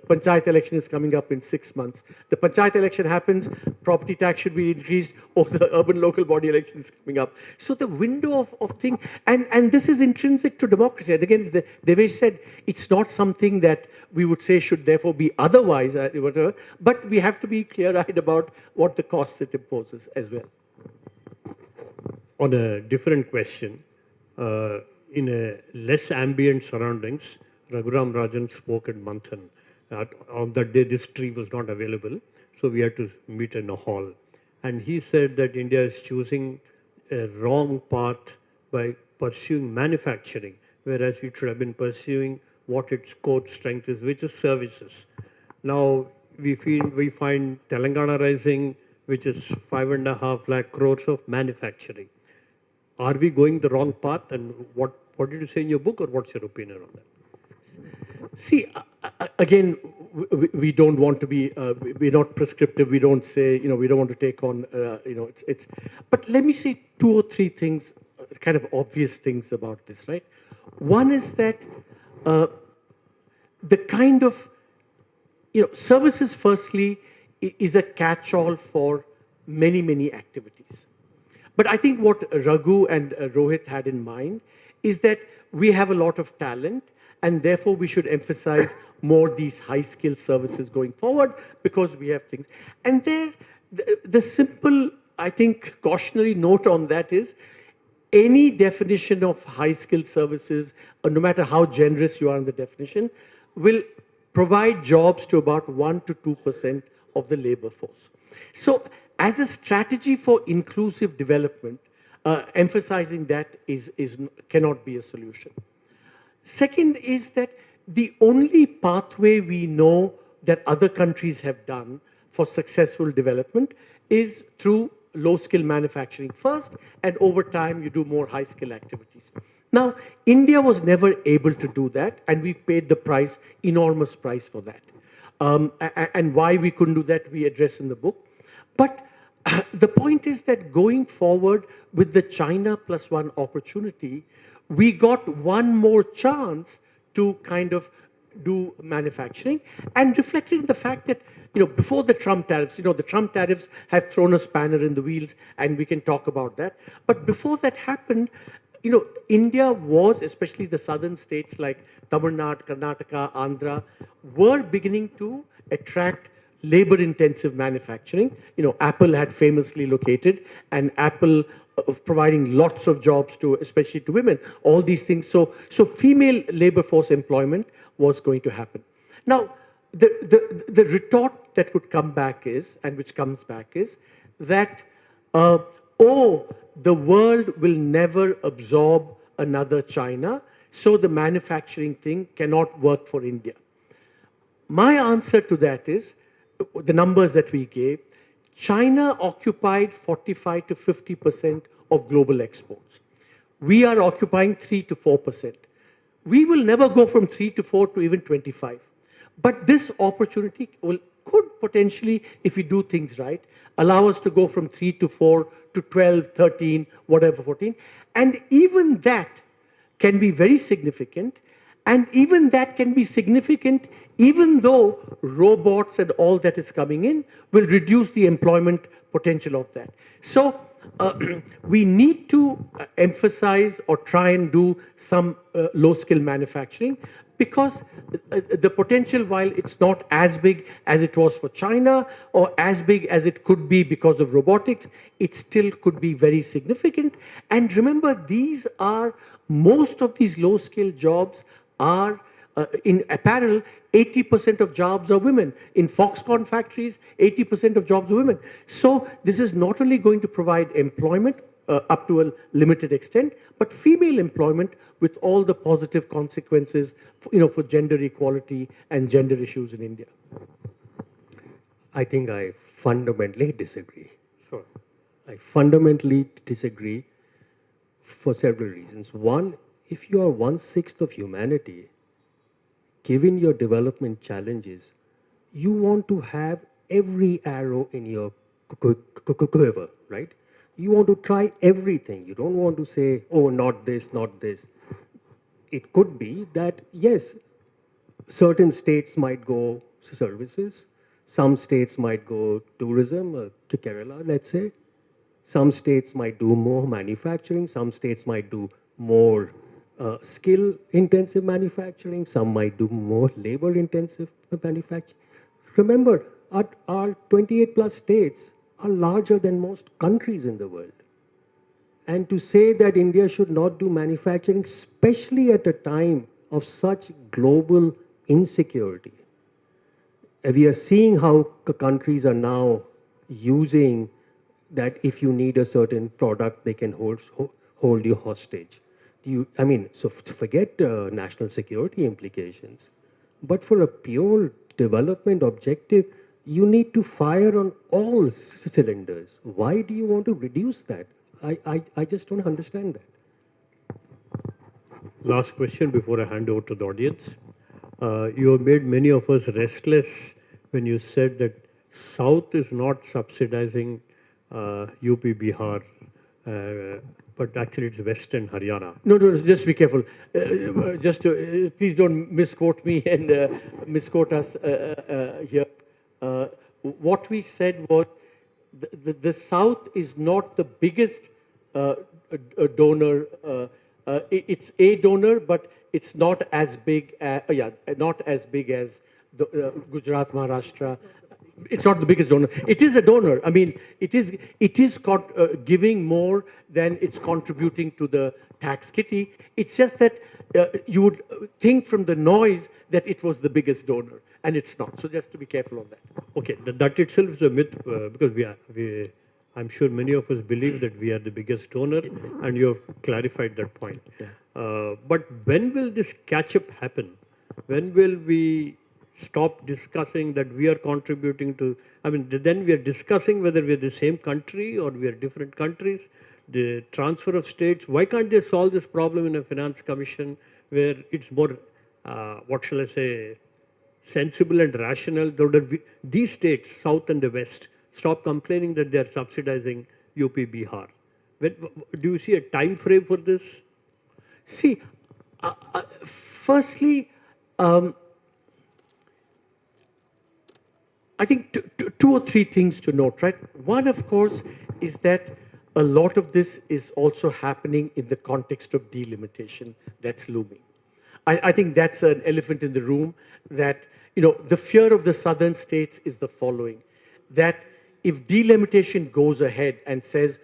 panchayat election is coming up in 6 months. The panchayat election happens, property tax should be increased, or the urban local body election is coming up. So the window of thing, and this is intrinsic to democracy. And again, as Devesh said, it's not something that we would say should therefore be otherwise, whatever, but we have to be clear-eyed about what the costs it imposes as well. On a different question, in a less ambient surroundings, Raghuram Rajan spoke at Manthan. On that day, this tree was not available, so we had to meet in a hall. And he said that India is choosing a wrong path by pursuing manufacturing, whereas it should have been pursuing what its core strength is, which is services. Now, we find Telangana rising, which is 5.5 lakh crores of manufacturing. Are we going the wrong path? And what did you say in your book, or what's your opinion on that? See, again, we don't want to be, we're not prescriptive. We don't say, we don't want to take on, but let me say 2 or 3 things, kind of obvious things about this, right? One is that the kind of, services, firstly, is a catch-all for many, many activities. But I think what Raghu and Rohit had in mind is that we have a lot of talent, and therefore we should emphasize more these high-skilled services going forward, because we have things. And there, the simple, I think, cautionary note on that is, any definition of high-skilled services, no matter how generous you are in the definition, will provide jobs to about 1 to 2% of the labor force. So, as a strategy for inclusive development, emphasizing that cannot be a solution. Second is that the only pathway we know that other countries have done for successful development is through low-skill manufacturing first, and over time you do more high-skill activities. Now, India was never able to do that, and we've paid the price, enormous price for that. And why we couldn't do that, we address in the book. But the point is that going forward with the China plus one opportunity, we got one more chance to kind of do manufacturing, and reflecting the fact that, before the Trump tariffs, the Trump tariffs have thrown a spanner in the wheels, and we can talk about that. But before that happened, India was, especially the southern states like Tamil Nadu, Karnataka, Andhra, were beginning to attract labor-intensive manufacturing. Apple had famously located, and Apple providing lots of jobs to, especially to women. All these things. So female labor force employment was going to happen. Now, the retort that could come back is, and which comes back is, that oh, the world will never absorb another China, so the manufacturing thing cannot work for India. My answer to that is the numbers that we gave. China occupied 45 to 50% of global exports. We are occupying 3 to 4%. We will never go from 3 to 4 to even 25. But this opportunity could potentially, if we do things right, allow us to go from 3 to 4 to 12, 13, whatever, 14. And even that can be very significant. And even that can be significant even though robots and all that is coming in will reduce the employment potential of that. So we need to emphasize or try and do some low-skill manufacturing, because the potential, while it's not as big as it was for China or as big as it could be because of robotics, it still could be very significant. And remember, most of these low-skill jobs are in apparel. 80% of jobs are women. In Foxconn factories, 80% of jobs are women. So this is not only going to provide employment up to a limited extent, but female employment with all the positive consequences, for gender equality and gender issues in India. I think I fundamentally disagree. Sure. I fundamentally disagree for several reasons. One, if you are 1/6 of humanity, given your development challenges, you want to have every arrow in your quiver, right? You want to try everything. You don't want to say, oh, not this, not this. It could be that, yes, certain states might go services, some states might go tourism, to Kerala, let's say. Some states might do more manufacturing, some states might do more skill-intensive manufacturing, some might do more labor-intensive manufacturing. Remember, our 28 plus states are larger than most countries in the world. And to say that India should not do manufacturing, especially at a time of such global insecurity. We are seeing how countries are now using that if you need a certain product, they can hold you hostage. So forget national security implications. But for a pure development objective, you need to fire on all cylinders. Why do you want to reduce that? I just don't understand that. Last question before I hand over to the audience. You have made many of us restless when you said that South is not subsidizing UP, Bihar, but actually it's West and Haryana. No, just be careful. Please don't misquote me and misquote us here. What we said was the South is not the biggest donor. It's a donor, but it's not as big. Not as big as Gujarat, Maharashtra. It's not the biggest donor. It is a donor. I mean, it is giving more than it's contributing to the tax kitty. It's just that you would think from the noise that it was the biggest donor, and it's not. So just to be careful of that. Okay, that itself is a myth, because I'm sure many of us believe that we are the biggest donor, and you have clarified that point. Yeah. But when will this catch-up happen? When will we stop discussing that we are contributing to, then we are discussing whether we are the same country or we are different countries, the transfer of states. Why can't they solve this problem in a finance commission where it's more, what shall I say, sensible and rational, though that these states, South and the West, stop complaining that they are subsidizing UP, Bihar? Do you see a time frame for this? See, firstly, I think two or three things to note, right? One, of course, is that a lot of this is also happening in the context of delimitation that's looming. I think that's an elephant in the room that, the fear of the southern states is the following, that if delimitation goes ahead and says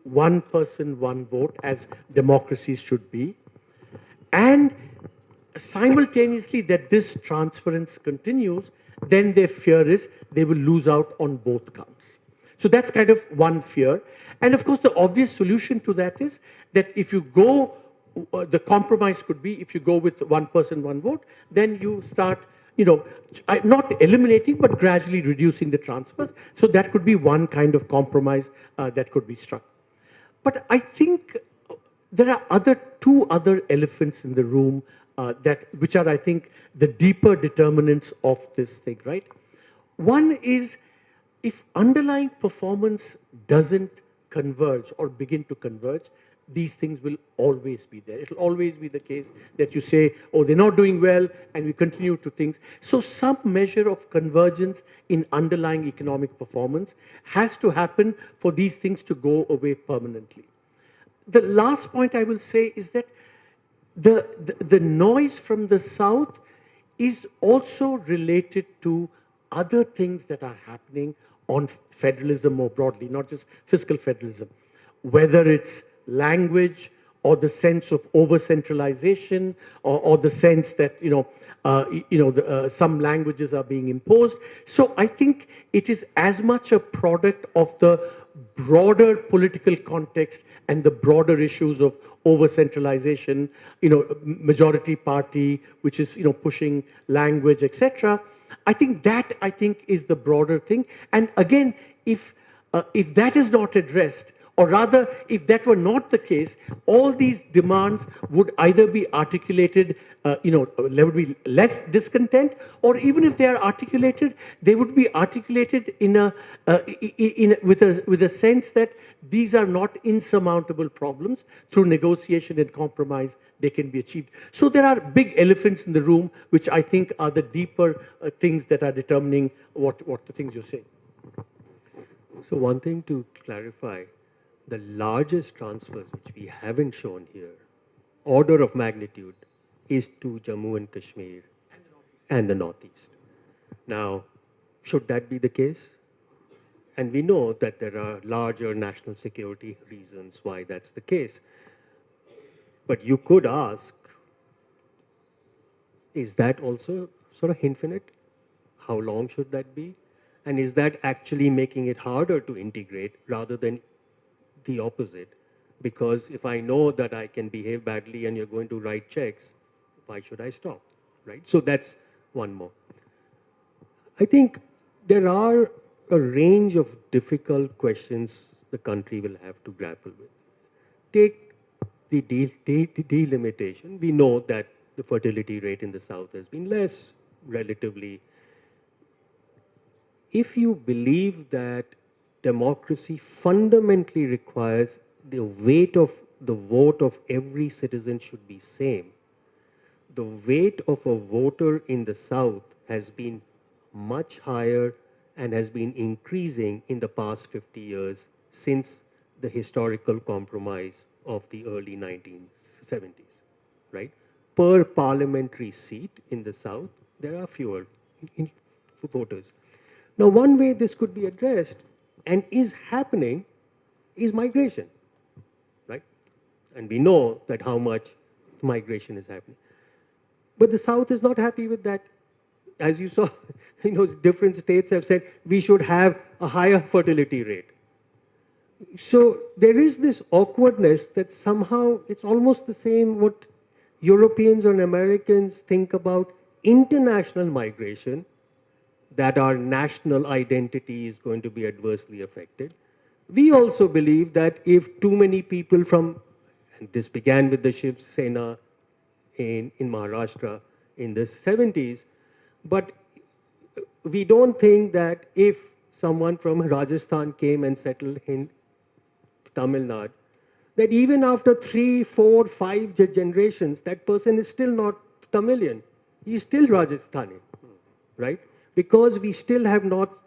one person, one vote, as democracies should be, and simultaneously that this transference continues, then their fear is they will lose out on both counts. So that's kind of one fear. And of course, the obvious solution to that is that if you go, the compromise could be if you go with one person, one vote, then you start, not eliminating, but gradually reducing the transfers. So that could be one kind of compromise that could be struck. But I think there are two other elephants in the room which are, I think, the deeper determinants of this thing, right? One is if underlying performance doesn't converge or begin to converge, these things will always be there. It'll always be the case that you say, oh, they're not doing well, and we continue to things. So some measure of convergence in underlying economic performance has to happen for these things to go away permanently. The last point I will say is that the noise from the South is also related to other things that are happening on federalism more broadly, not just fiscal federalism, whether it's language or the sense of over-centralization or the sense that, some languages are being imposed. So I think it is as much a product of the broader political context and the broader issues of over-centralization, majority party, which is, pushing language, etc. I think is the broader thing. And again, if that is not addressed, or rather, if that were not the case, all these demands would either be articulated, there would be less discontent, or even if they are articulated, they would be articulated with a sense that these are not insurmountable problems. Through negotiation and compromise, they can be achieved. So there are big elephants in the room, which I think are the deeper things that are determining what the things you're saying. So one thing to clarify, the largest transfers, which we haven't shown here, order of magnitude, is to Jammu and Kashmir and the Northeast. Now, should that be the case? And we know that there are larger national security reasons why that's the case. But you could ask, is that also sort of infinite? How long should that be? And is that actually making it harder to integrate rather than the opposite? Because if I know that I can behave badly and you're going to write checks, why should I stop, right? So that's one more. I think there are a range of difficult questions the country will have to grapple with. Take the delimitation. We know that the fertility rate in the South has been less, relatively. If you believe that democracy fundamentally requires the weight of the vote of every citizen should be same, the weight of a voter in the South has been much higher and has been increasing in the past 50 years since the historical compromise of the early 1970s, right? Per parliamentary seat in the South, there are fewer voters. Now, one way this could be addressed and is happening is migration, right? And we know that how much migration is happening. But the South is not happy with that. As you saw, different states have said we should have a higher fertility rate. So there is this awkwardness that somehow it's almost the same what Europeans and Americans think about international migration, that our national identity is going to be adversely affected. We also believe that if too many people from, and this began with the Shiv Sena in Maharashtra in the 70s, but we don't think that if someone from Rajasthan came and settled in Tamil Nadu, that even after 3, 4, 5 generations, that person is still not Tamilian. He's still Rajasthani, right? Because we still have not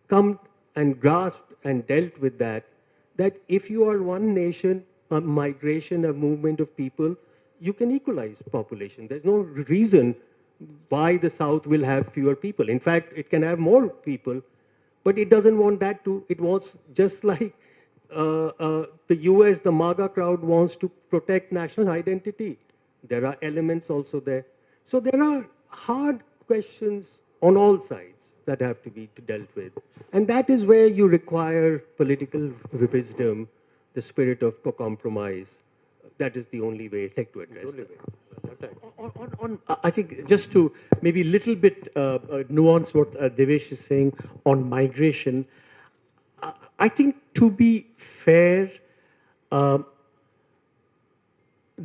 come and grasped and dealt with that that if you are one nation, a migration, a movement of people, you can equalize population. There's no reason why the South will have fewer people. In fact, it can have more people, but it doesn't want that to. It wants, just like the US, the MAGA crowd wants to protect national identity. There are elements also there. So there are hard questions on all sides that have to be dealt with. And that is where you require political wisdom, the spirit of compromise. That is the only way to address it. I think just to maybe a little bit nuance what Devesh is saying on migration, I think to be fair, the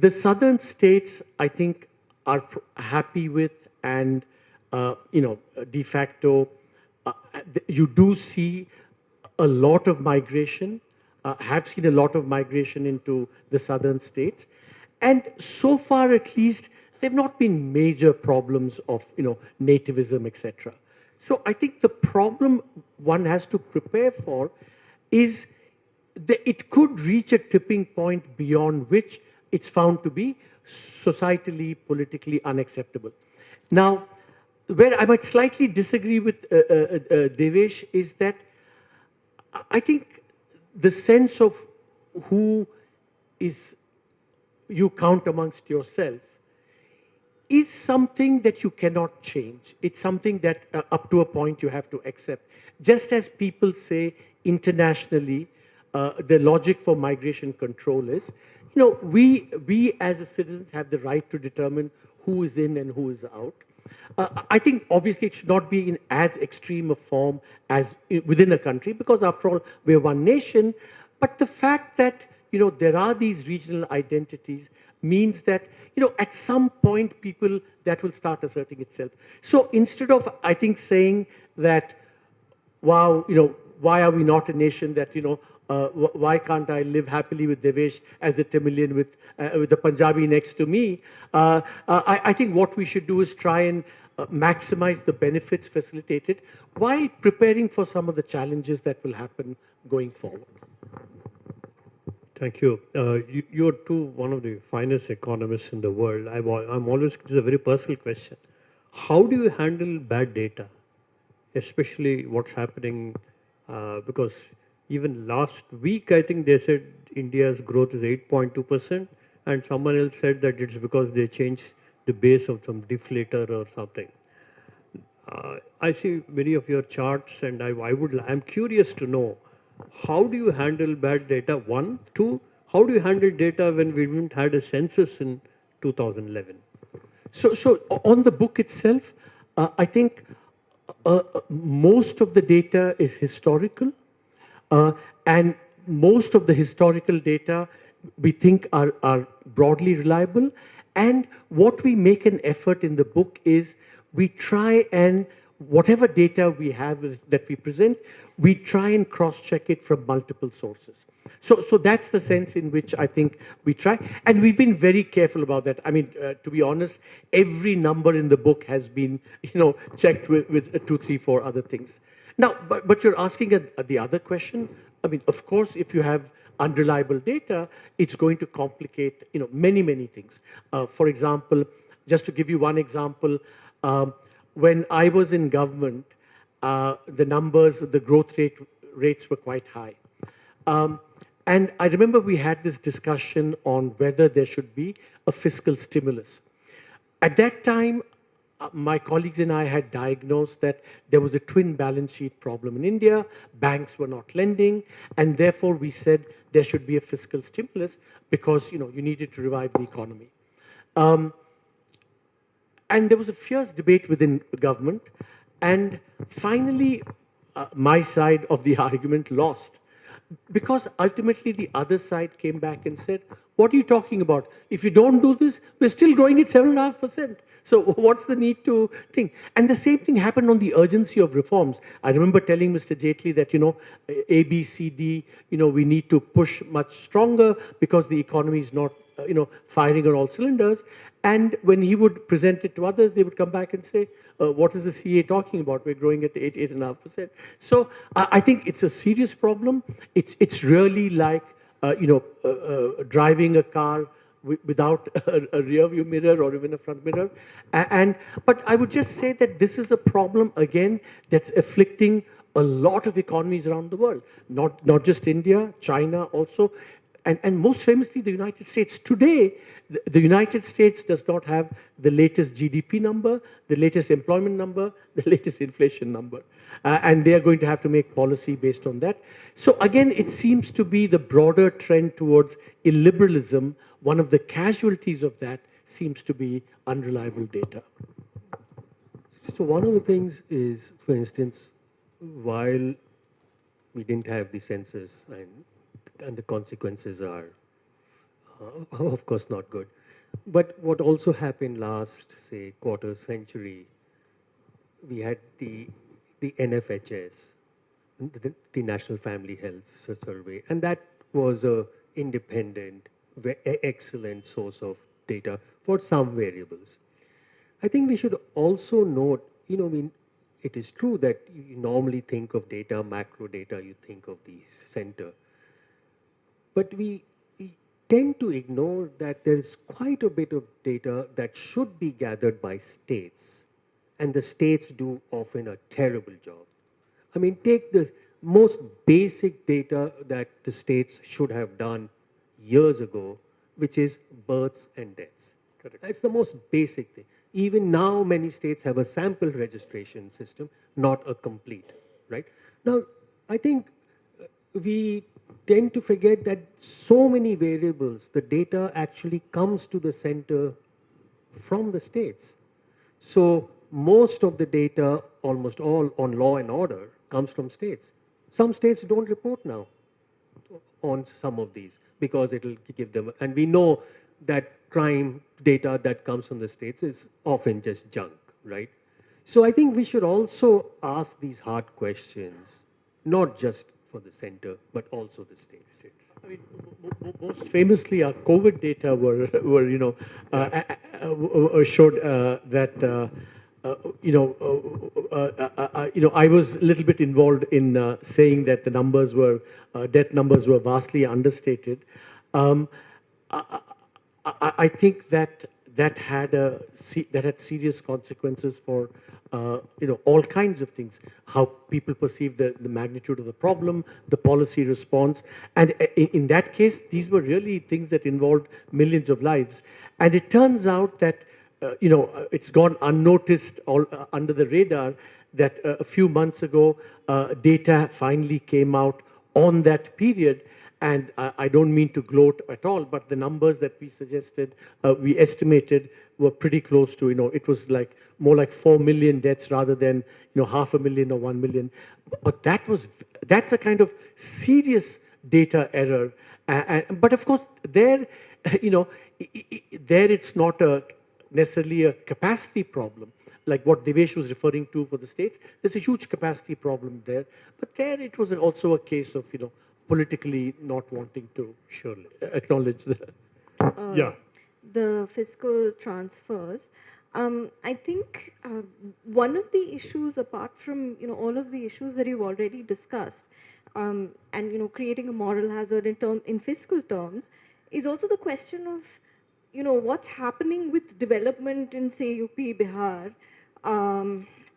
southern states, I think, are happy with, and de facto, you do see a lot of migration, have seen a lot of migration into the southern states. And so far, at least, there have not been major problems of, nativism, etc. So I think the problem one has to prepare for is that it could reach a tipping point beyond which it's found to be societally, politically unacceptable. Now, where I might slightly disagree with Devesh is that I think the sense of who is you count amongst yourself is something that you cannot change. It's something that up to a point you have to accept. Just as people say internationally, the logic for migration control is, we as a citizens have the right to determine who is in and who is out. I think obviously it should not be in as extreme a form as within a country, because after all, we're one nation. But the fact that, there are these regional identities means that, at some point people, that will start asserting itself. So instead of, I think, saying that, wow, why are we not a nation that, why can't I live happily with Devesh as a Tamilian with the Punjabi next to me? I think what we should do is try and maximize the benefits facilitated while preparing for some of the challenges that will happen going forward. Thank you. You're one of the finest economists in the world. I'm always, this is a very personal question. How do you handle bad data, especially what's happening? Because even last week, I think they said India's growth is 8.2%, and someone else said that it's because they changed the base of some deflator or something. I see many of your charts, and I'm curious to know, how do you handle bad data? One, two, how do you handle data when we didn't had a census in 2011? So on the book itself, I think most of the data is historical, and most of the historical data we think are broadly reliable. And what we make an effort in the book is we try and whatever data we have that we present, we try and cross-check it from multiple sources. So that's the sense in which I think we try. And we've been very careful about that. I mean, to be honest, every number in the book has been, checked with 2, 3, 4 other things. Now, but you're asking the other question. I mean, of course, if you have unreliable data, it's going to complicate, many, many things. For example, just to give you one example, when I was in government, the numbers, the growth rates were quite high. And I remember we had this discussion on whether there should be a fiscal stimulus. At that time, my colleagues and I had diagnosed that there was a twin balance sheet problem in India. Banks were not lending, and therefore we said there should be a fiscal stimulus because you needed to revive the economy. And there was a fierce debate within the government, and finally my side of the argument lost. Because ultimately the other side came back and said, what are you talking about? If you don't do this, we're still growing at 7.5%. So what's the need to think? And the same thing happened on the urgency of reforms. I remember telling Mr. Jaitley that, A, B, C, D, we need to push much stronger because the economy is not firing on all cylinders. And when he would present it to others, they would come back and say, what is the CA talking about? We're growing at 8.5%. So I think it's a serious problem. It's really like, driving a car without a rear view mirror or even a front mirror. But I would just say that this is a problem, again, that's afflicting a lot of economies around the world, not just India, China also, and most famously the United States. Today, the United States does not have the latest GDP number, the latest employment number, the latest inflation number. And they are going to have to make policy based on that. So again, it seems to be the broader trend towards illiberalism. One of the casualties of that seems to be unreliable data. So one of the things is, for instance, while we didn't have the census and the consequences are, of course, not good. But what also happened last, say, quarter century, we had the NFHS, the National Family Health Survey, and that was a independent, excellent source of data for some variables. I think we should also note, it is true that you normally think of data, macro data, you think of the center. But we tend to ignore that there is quite a bit of data that should be gathered by states, and the states do often a terrible job. I mean, take the most basic data that the states should have done years ago, which is births and deaths. Correct. That's the most basic thing. Even now, many states have a sample registration system, not a complete, right? Now, I think we tend to forget that so many variables, the data actually comes to the center from the states. So most of the data, almost all on law and order, comes from states. Some states don't report now on some of these because it'll give them, and we know that crime data that comes from the states is often just junk, right? So I think we should also ask these hard questions, not just for the center, but also the states. I mean, most famously, our COVID data were showed that I was a little bit involved in saying that the numbers were death numbers were vastly understated. I think that had serious consequences for all kinds of things, how people perceive the magnitude of the problem, the policy response. And in that case, these were really things that involved millions of lives. And it turns out that, it's gone unnoticed under the radar that a few months ago, data finally came out on that period. And I don't mean to gloat at all, but the numbers that we suggested, we estimated were pretty close to, it was like more like 4 million deaths rather than, 500,000 or 1 million. But that's a kind of serious data error. But of course, there it's not necessarily a capacity problem, like what Devesh was referring to for the states. There's a huge capacity problem there. But there it was also a case of, politically not wanting to surely acknowledge that. The fiscal transfers. I think one of the issues, apart from all of the issues that you've already discussed, and creating a moral hazard in fiscal terms, is also the question of what's happening with development in, say, UP, Bihar,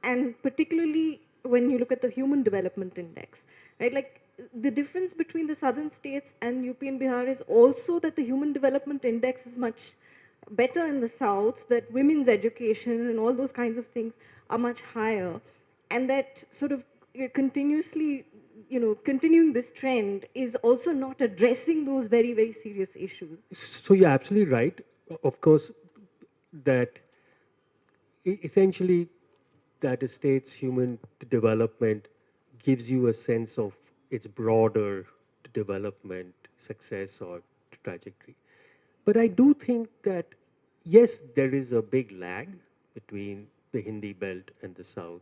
and particularly when you look at the Human Development Index, right? Like, the difference between the southern states and UP and Bihar is also that the Human Development Index is much better in the south, that women's education and all those kinds of things are much higher, and that sort of continuously, continuing this trend is also not addressing those very, very serious issues. So you're absolutely right. Of course, that essentially that a state's human development gives you a sense of its broader development, success, or trajectory. But I do think that, yes, there is a big lag between the Hindi belt and the South.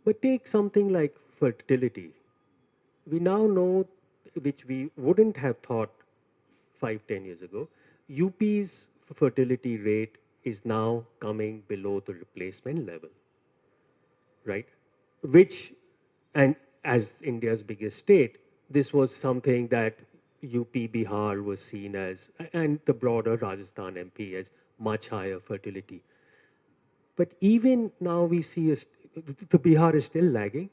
But take something like fertility. We now know, which we wouldn't have thought 5, 10 years ago, UP's fertility rate is now coming below the replacement level, right? Which, and as India's biggest state, this was something that UP Bihar was seen as, and the broader Rajasthan MP as much higher fertility. But even now we see the Bihar is still lagging,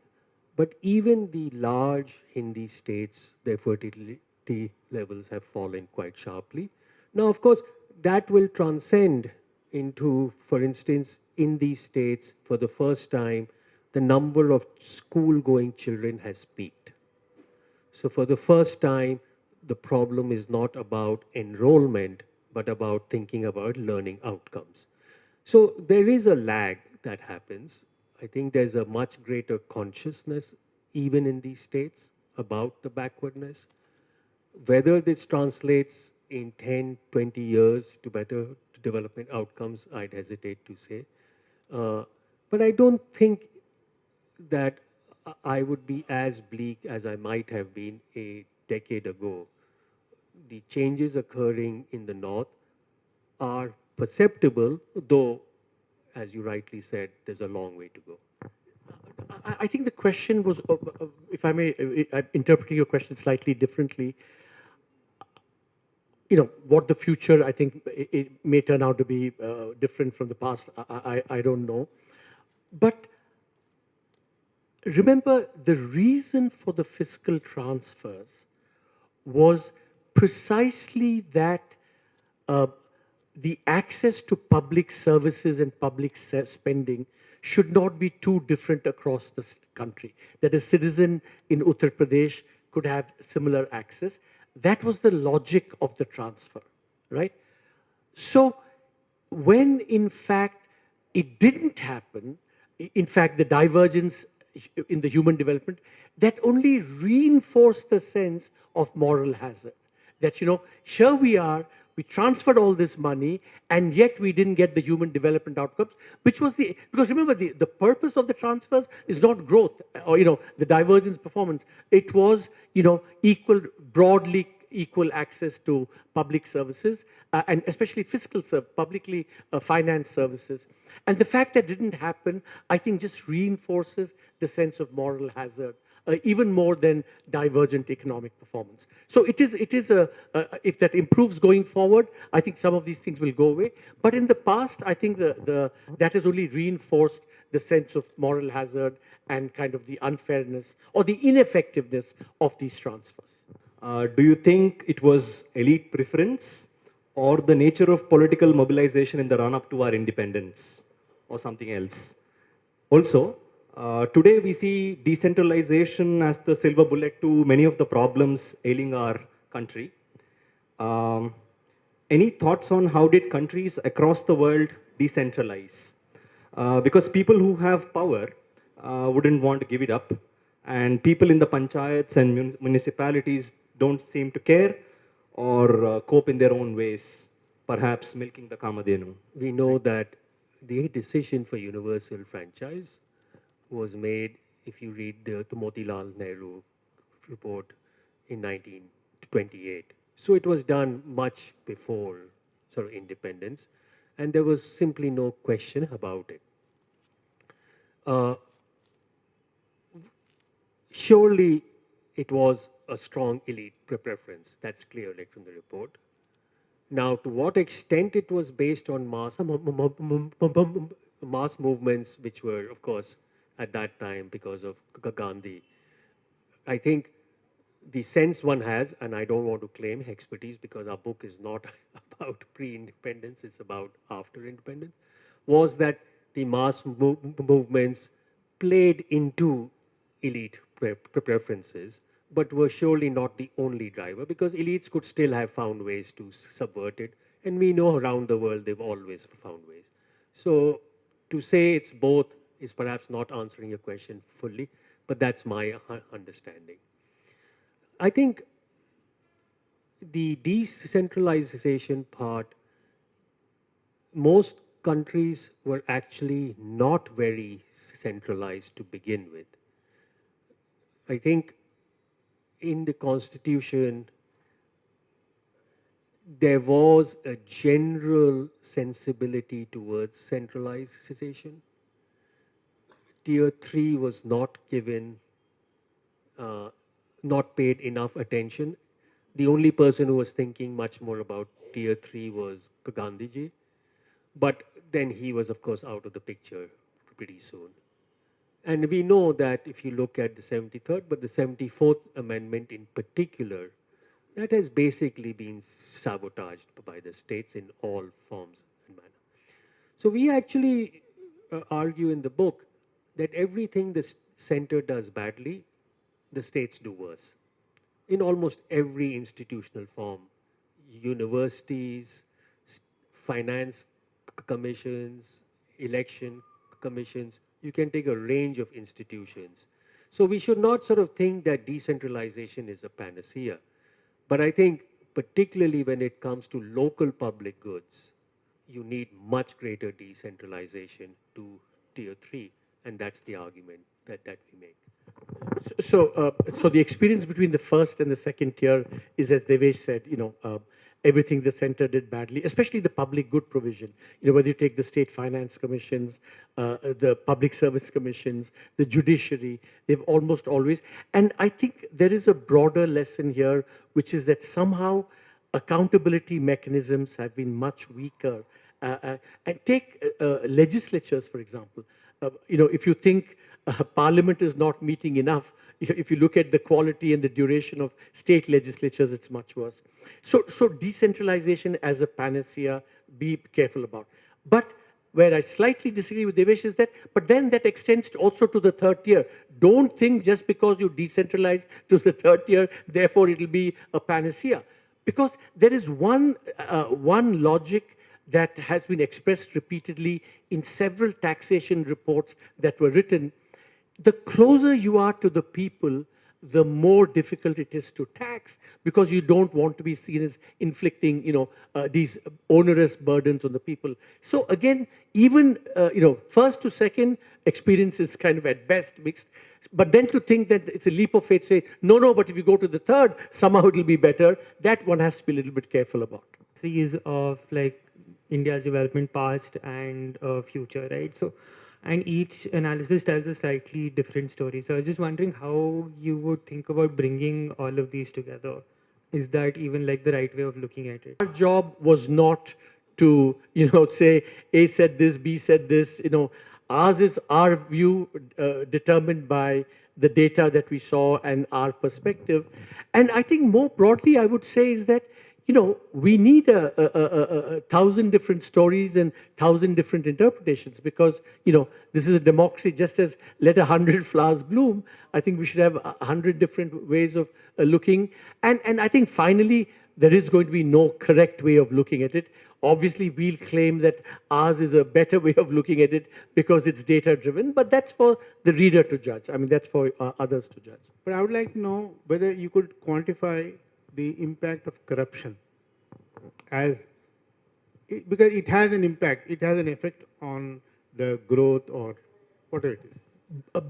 but even the large Hindi states, their fertility levels have fallen quite sharply. Now, of course, that will transcend into, for instance, in these states, for the first time, the number of school-going children has peaked. So for the first time, the problem is not about enrollment, but about thinking about learning outcomes. So there is a lag that happens. I think there's a much greater consciousness, even in these states, about the backwardness. Whether this translates in 10, 20 years to better development outcomes, I'd hesitate to say. But I don't think that I would be as bleak as I might have been a decade ago. The changes occurring in the north are perceptible, though, as you rightly said, there's a long way to go. I think the question was, if I may, I'm interpreting your question slightly differently. You know, what the future, I think it may turn out to be different from the past. I don't know. But remember, the reason for the fiscal transfers was precisely that the access to public services and public spending should not be too different across the country. That a citizen in Uttar Pradesh could have similar access. That was the logic of the transfer, right? So when in fact it didn't happen, in fact the divergence in the human development, that only reinforced the sense of moral hazard. That, you know, here we are, we transferred all this money, and yet we didn't get the human development outcomes, which was because remember, the purpose of the transfers is not growth or, you know, the divergence performance. It was, you know, broadly equal access to public services, and especially fiscal publicly financed services. And the fact that didn't happen, I think, just reinforces the sense of moral hazard, even more than divergent economic performance. So it is if that improves going forward, I think some of these things will go away. But in the past, I think that has only reinforced the sense of moral hazard and kind of the unfairness or the ineffectiveness of these transfers. Do you think it was elite preference or the nature of political mobilization in the run-up to our independence or something else? Also, today we see decentralization as the silver bullet to many of the problems ailing our country. Any thoughts on how did countries across the world decentralize? Because people who have power wouldn't want to give it up, and people in the panchayats and municipalities don't seem to care or cope in their own ways, perhaps milking the Kamadhenu. We know that the decision for universal franchise was made, if you read the Motilal Nehru report in 1928. So it was done much before sort of independence, and there was simply no question about it. Surely it was a strong elite preference. That's clear, like from the report. Now, to what extent it was based on mass movements, which were, of course, at that time because of Gandhi, I think the sense one has, and I don't want to claim expertise because our book is not about pre-independence, it's about after independence, was that the mass movements played into elite preferences, but were surely not the only driver, because elites could still have found ways to subvert it. And we know around the world they've always found ways. So to say it's both is perhaps not answering your question fully, but that's my understanding. I think the decentralization part, most countries were actually not very centralized to begin with. I think in the constitution, there was a general sensibility towards centralization. Tier 3 was not given, not paid enough attention. The only person who was thinking much more about Tier 3 was Gandhiji. But then he was, of course, out of the picture pretty soon. And we know that if you look at the 73rd, but the 74th Amendment in particular, that has basically been sabotaged by the states in all forms and manner. So we actually argue in the book that everything the center does badly, the states do worse. In almost every institutional form, universities, finance commissions, election commissions, you can take a range of institutions. So we should not sort of think that decentralization is a panacea. But I think particularly when it comes to local public goods, you need much greater decentralization to tier 3. And that's the argument that we make. So the experience between the first and the second tier is, as Devesh said, everything the center did badly, especially the public good provision. Whether you take the state finance commissions, the public service commissions, the judiciary, they've almost always. And I think there is a broader lesson here, which is that somehow accountability mechanisms have been much weaker. And take legislatures, for example. If you think Parliament is not meeting enough, if you look at the quality and the duration of state legislatures, it's much worse. So decentralization as a panacea, be careful about. But where I slightly disagree with Devesh is that, but then that extends also to the third tier. Don't think just because you decentralize to the third tier, therefore it'll be a panacea. Because there is one logic that has been expressed repeatedly in several taxation reports that were written. The closer you are to the people, the more difficult it is to tax, because you don't want to be seen as inflicting, these onerous burdens on the people. So again, even, first to second experience is kind of at best mixed. But then to think that it's a leap of faith, say, no, but if you go to the third, somehow it'll be better, that one has to be a little bit careful about. Series of like India's development past and future, right? So, and each analysis tells a slightly different story. So I was just wondering how you would think about bringing all of these together. Is that even like the right way of looking at it? Our job was not to, say A said this, B said this, ours is our view determined by the data that we saw and our perspective. And I think more broadly, I would say is that, we need a 1,000 different stories and 1,000 different interpretations, because, this is a democracy. Just as let 100 flowers bloom, I think we should have 100 different ways of looking. And I think finally, there is going to be no correct way of looking at it. Obviously, we'll claim that ours is a better way of looking at it because it's data-driven, but that's for the reader to judge. I mean, that's for others to judge. But I would like to know whether you could quantify the impact of corruption because it has an impact, it has an effect on the growth or whatever it is.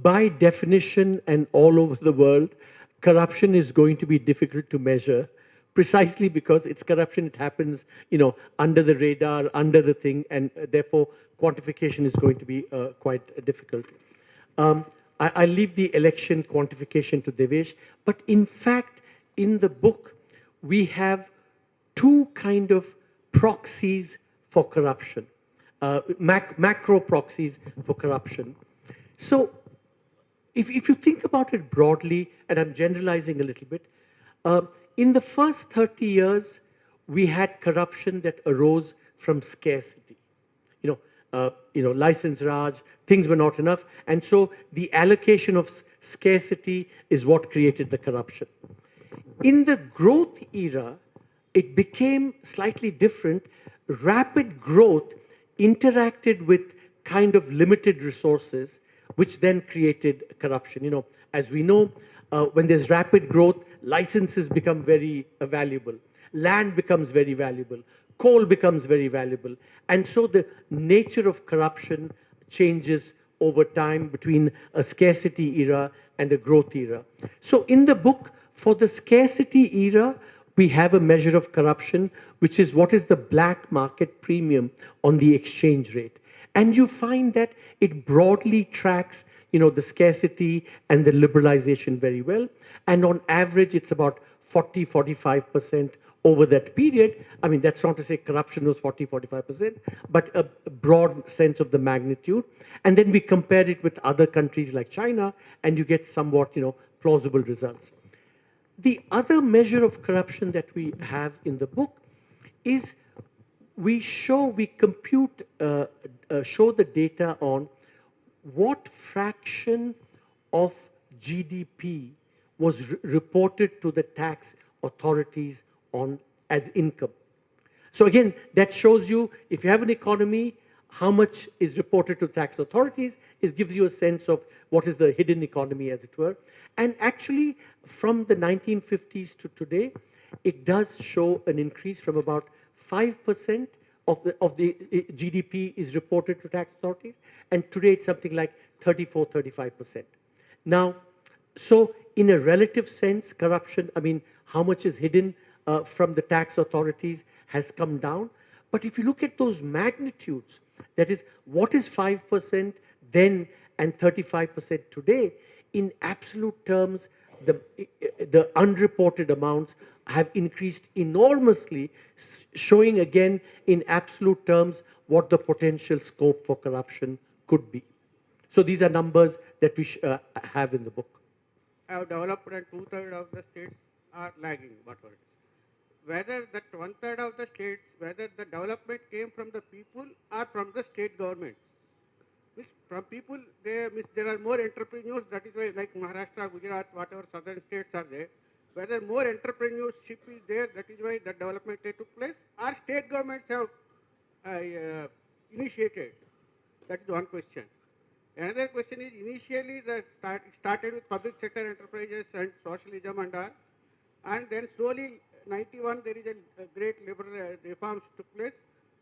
By definition and all over the world, corruption is going to be difficult to measure, precisely because it's corruption. It happens, under the radar, under the thing, and therefore quantification is going to be quite difficult. I leave the election quantification to Devesh, but in fact, in the book, we have two kind of proxies for corruption, macro proxies for corruption. So if you think about it broadly, and I'm generalizing a little bit, in the first 30 years, we had corruption that arose from scarcity. License Raj, things were not enough. And so the allocation of scarcity is what created the corruption. In the growth era, it became slightly different. Rapid growth interacted with kind of limited resources, which then created corruption. As we know, when there's rapid growth, licenses become very valuable. Land becomes very valuable. Coal becomes very valuable. And so the nature of corruption changes over time between a scarcity era and a growth era. So in the book, for the scarcity era, we have a measure of corruption, which is what is the black market premium on the exchange rate. And you find that it broadly tracks, the scarcity and the liberalization very well. And on average, it's about 40-45% over that period. I mean, that's not to say corruption was 40-45%, but a broad sense of the magnitude. And then we compare it with other countries like China, and you get somewhat, plausible results. The other measure of corruption that we have in the book is show the data on what fraction of GDP was reported to the tax authorities as income. So again, that shows you, if you have an economy, how much is reported to tax authorities. It gives you a sense of what is the hidden economy, as it were. And actually, from the 1950s to today, it does show an increase from about 5% of the GDP is reported to tax authorities, and today it's something like 34-35%. Now, so in a relative sense, corruption, I mean, how much is hidden from the tax authorities has come down. But if you look at those magnitudes, that is, what is 5% then and 35% today, in absolute terms, the unreported amounts have increased enormously, showing again in absolute terms what the potential scope for corruption could be. So these are numbers that we have in the book. Have developed and 2/3 of the states are lagging, whatever it is. Whether that 1/3 of the states, whether the development came from the people or from the state government. From people, there are more entrepreneurs, that is why, like Maharashtra, Gujarat, whatever southern states are there, whether more entrepreneurship is there, that is why the development took place, or state governments have initiated. That is one question. Another question is, initially it started with public sector enterprises and socialism and all, and then slowly, 91, there is a great liberal reforms took place,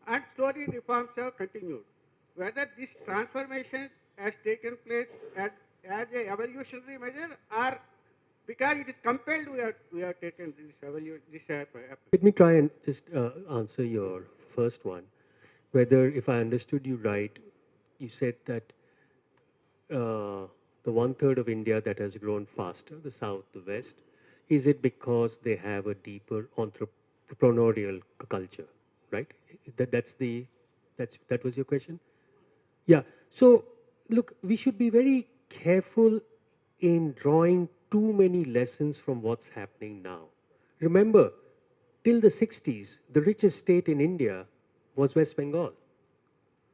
and slowly reforms have continued. Whether this transformation has taken place as an evolutionary measure, or because it is compelled, we have taken this. Let me try and just answer your first one. Whether, if I understood you right, you said that the 1/3 of India that has grown faster, the South, the West, is it because they have a deeper entrepreneurial culture, right? That was your question? Yeah. So look, we should be very careful in drawing too many lessons from what's happening now. Remember, till the 60s, the richest state in India was West Bengal.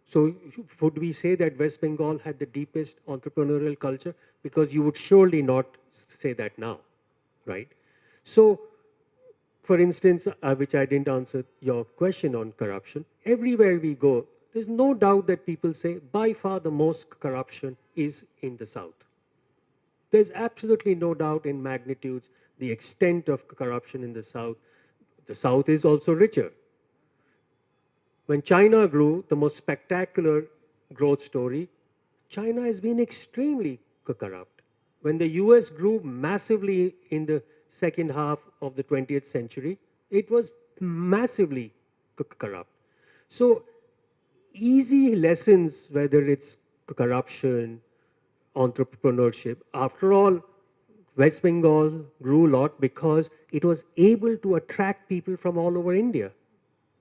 So would we say that West Bengal had the deepest entrepreneurial culture? Because you would surely not say that now, right? So, for instance, which I didn't answer your question on corruption, everywhere we go, there's no doubt that people say by far the most corruption is in the South. There's absolutely no doubt in magnitudes, the extent of corruption in the South. The South is also richer. When China grew, the most spectacular growth story, China has been extremely corrupt. When the US grew massively in the second half of the 20th century, it was massively corrupt. So easy lessons, whether it's corruption, entrepreneurship. After all, West Bengal grew a lot because it was able to attract people from all over India,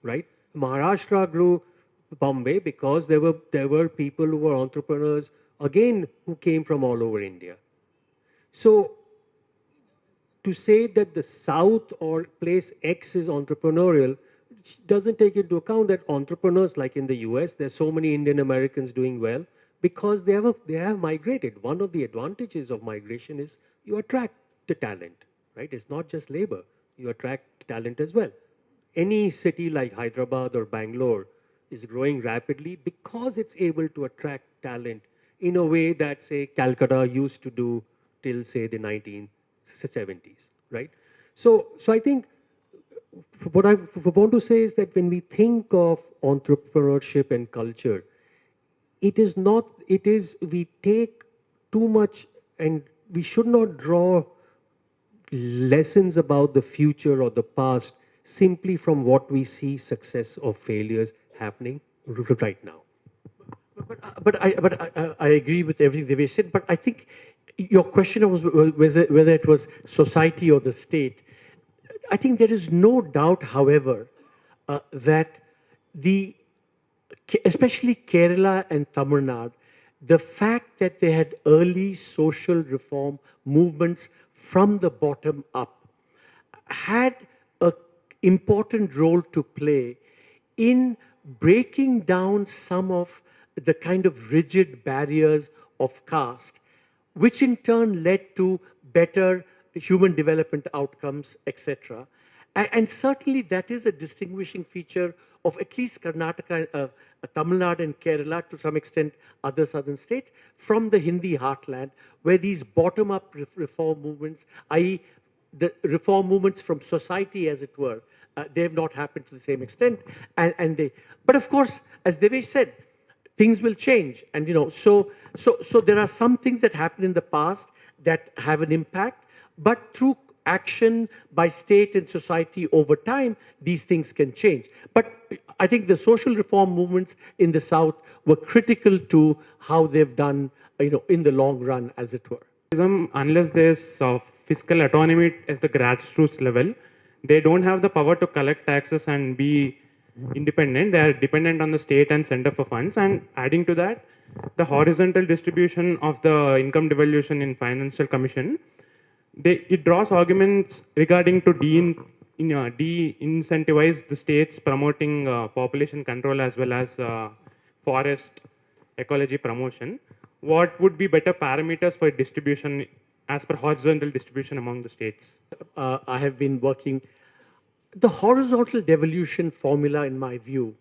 right? Maharashtra grew, Bombay, because there were people who were entrepreneurs, again, who came from all over India. So to say that the South or place X is entrepreneurial doesn't take into account that entrepreneurs, like in the US, there's so many Indian Americans doing well because they have migrated. One of the advantages of migration is you attract the talent, right? It's not just labor, you attract talent as well. Any city like Hyderabad or Bangalore is growing rapidly because it's able to attract talent in a way that, say, Calcutta used to do till, say, the 1970s, right? So I think what I want to say is that when we think of entrepreneurship and culture, we take too much, and we should not draw lessons about the future or the past simply from what we see success or failures happening right now. But I agree with everything Devesh said, but I think your question was whether it was society or the state. I think there is no doubt, however, that especially Kerala and Tamil Nadu, the fact that they had early social reform movements from the bottom up had an important role to play in breaking down some of the kind of rigid barriers of caste, which in turn led to better human development outcomes, etc. And certainly that is a distinguishing feature of at least Karnataka, Tamil Nadu and Kerala, to some extent other southern states, from the Hindi heartland, where these bottom-up reform movements, i.e. the reform movements from society, as it were, they have not happened to the same extent. But of course, as Devesh said, things will change. And, so there are some things that happened in the past that have an impact, but through action by state and society over time, these things can change. But I think the social reform movements in the South were critical to how they've done, in the long run, as it were. Unless there's fiscal autonomy at the grassroots level, they don't have the power to collect taxes and be independent. They are dependent on the state and center for funds. And adding to that, the horizontal distribution of the income devolution in Financial Commission, it draws arguments regarding to de-incentivize the states promoting population control as well as forest ecology promotion. What would be better parameters for distribution as per horizontal distribution among the states? I have been working. The horizontal devolution formula, in my view,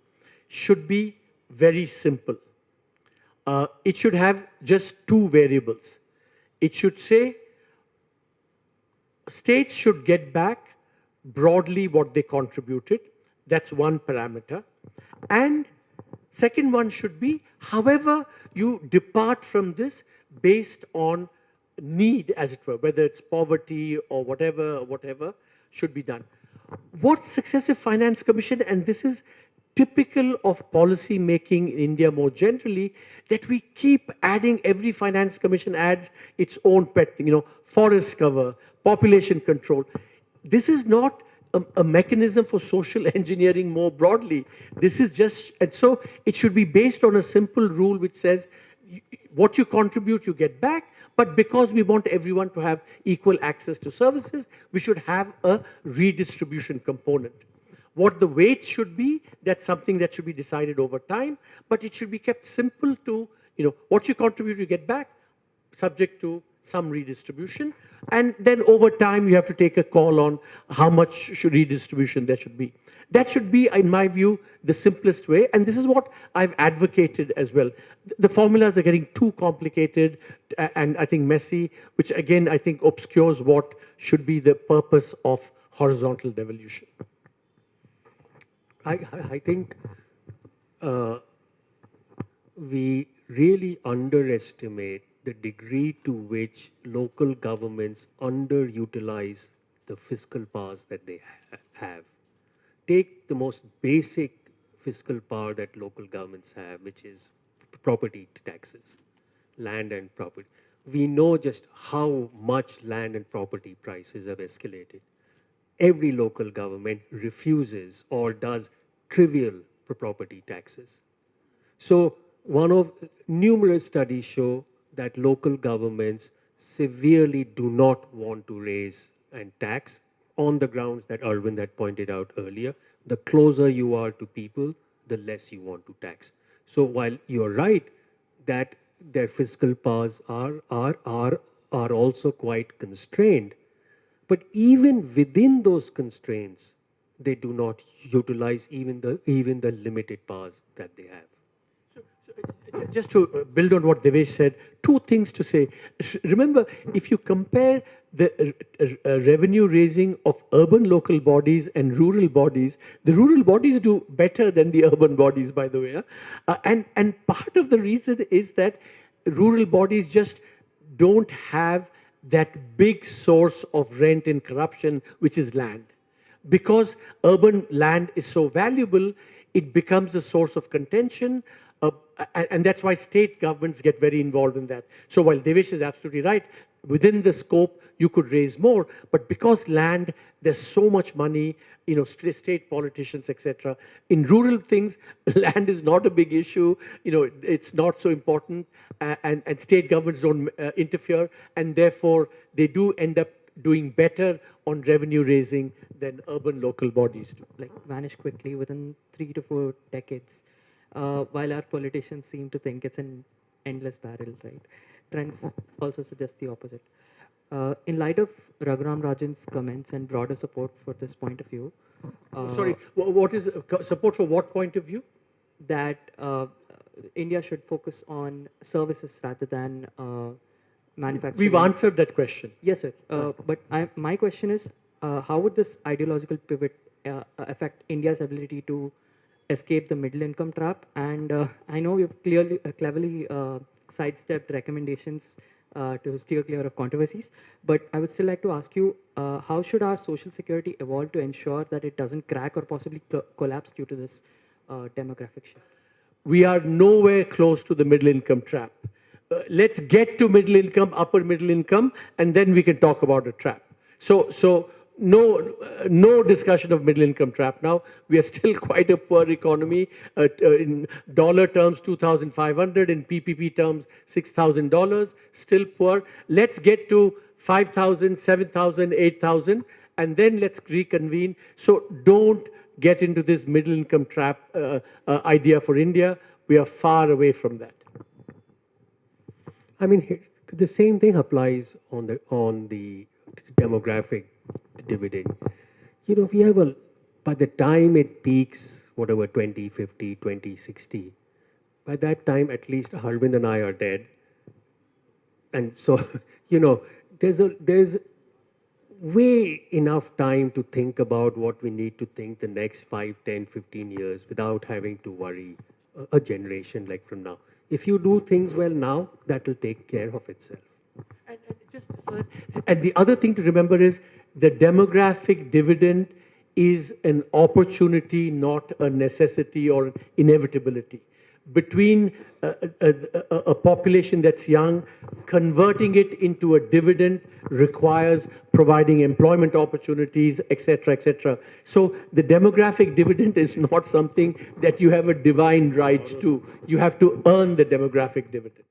should be very simple. It should have just two variables. It should say states should get back broadly what they contributed. That's one parameter. And second one should be, however, you depart from this based on need, as it were, whether it's poverty or whatever should be done. What Successive Finance Commission, and this is typical of policy making in India more generally, that we keep adding, every finance commission adds its own pet thing, forest cover, population control. This is not a mechanism for social engineering more broadly. This is just, and so it should be based on a simple rule which says what you contribute, you get back. But because we want everyone to have equal access to services, we should have a redistribution component. What the weight should be, that's something that should be decided over time, but it should be kept simple to, what you contribute, you get back, subject to some redistribution. And then over time, you have to take a call on how much redistribution there should be. That should be, in my view, the simplest way. And this is what I've advocated as well. The formulas are getting too complicated and I think messy, which again, I think obscures what should be the purpose of horizontal devolution. I think we really underestimate the degree to which local governments underutilize the fiscal powers that they have. Take the most basic fiscal power that local governments have, which is property taxes, land and property. We know just how much land and property prices have escalated. Every local government refuses or does trivial property taxes. So one of numerous studies show that local governments severely do not want to raise and tax on the grounds that Arvind had pointed out earlier. The closer you are to people, the less you want to tax. So while you're right that their fiscal powers are also quite constrained, but even within those constraints, they do not utilize even the limited powers that they have. Just to build on what Devesh said, two things to say. Remember, if you compare the revenue raising of urban local bodies and rural bodies, the rural bodies do better than the urban bodies, by the way. And part of the reason is that rural bodies just don't have that big source of rent and corruption, which is land. Because urban land is so valuable, it becomes a source of contention, and that's why state governments get very involved in that. So while Devesh is absolutely right, within the scope, you could raise more, but because land, there's so much money, state politicians, etc. In rural things, land is not a big issue, it's not so important, and state governments don't interfere, and therefore they do end up doing better on revenue raising than urban local bodies do. Like vanish quickly within 3 to 4 decades, while our politicians seem to think it's an endless barrel, right? Trends also suggest the opposite. In light of Raghuram Rajan's comments and broader support for this point of view, Sorry, what is support for what point of view? that India should focus on services rather than manufacturing. We've answered that question. Yes, sir. But my question is, how would this ideological pivot affect India's ability to escape the middle income trap? And I know we've cleverly sidestepped recommendations to steer clear of controversies, but I would still like to ask you, how should our social security evolve to ensure that it doesn't crack or possibly collapse due to this demographic shift? We are nowhere close to the middle income trap. Let's get to middle income, upper middle income, and then we can talk about a trap. So no discussion of middle income trap now. We are still quite a poor economy. In dollar terms, 2,500. In PPP terms, $6,000. Still poor. Let's get to 5,000, 7,000, 8,000, and then let's reconvene. So don't get into this middle income trap idea for India. We are far away from that. I mean, the same thing applies on the demographic dividend. We have by the time it peaks, whatever, 2050, 2060, by that time, at least Arvind and I are dead. And so, there's way enough time to think about what we need to think the next 5, 10, 15 years without having to worry a generation like from now. If you do things well now, that will take care of itself. And the other thing to remember is the demographic dividend is an opportunity, not a necessity or inevitability. Between a population that's young, converting it into a dividend requires providing employment opportunities, etc., etc. So the demographic dividend is not something that you have a divine right to. You have to earn the demographic dividend.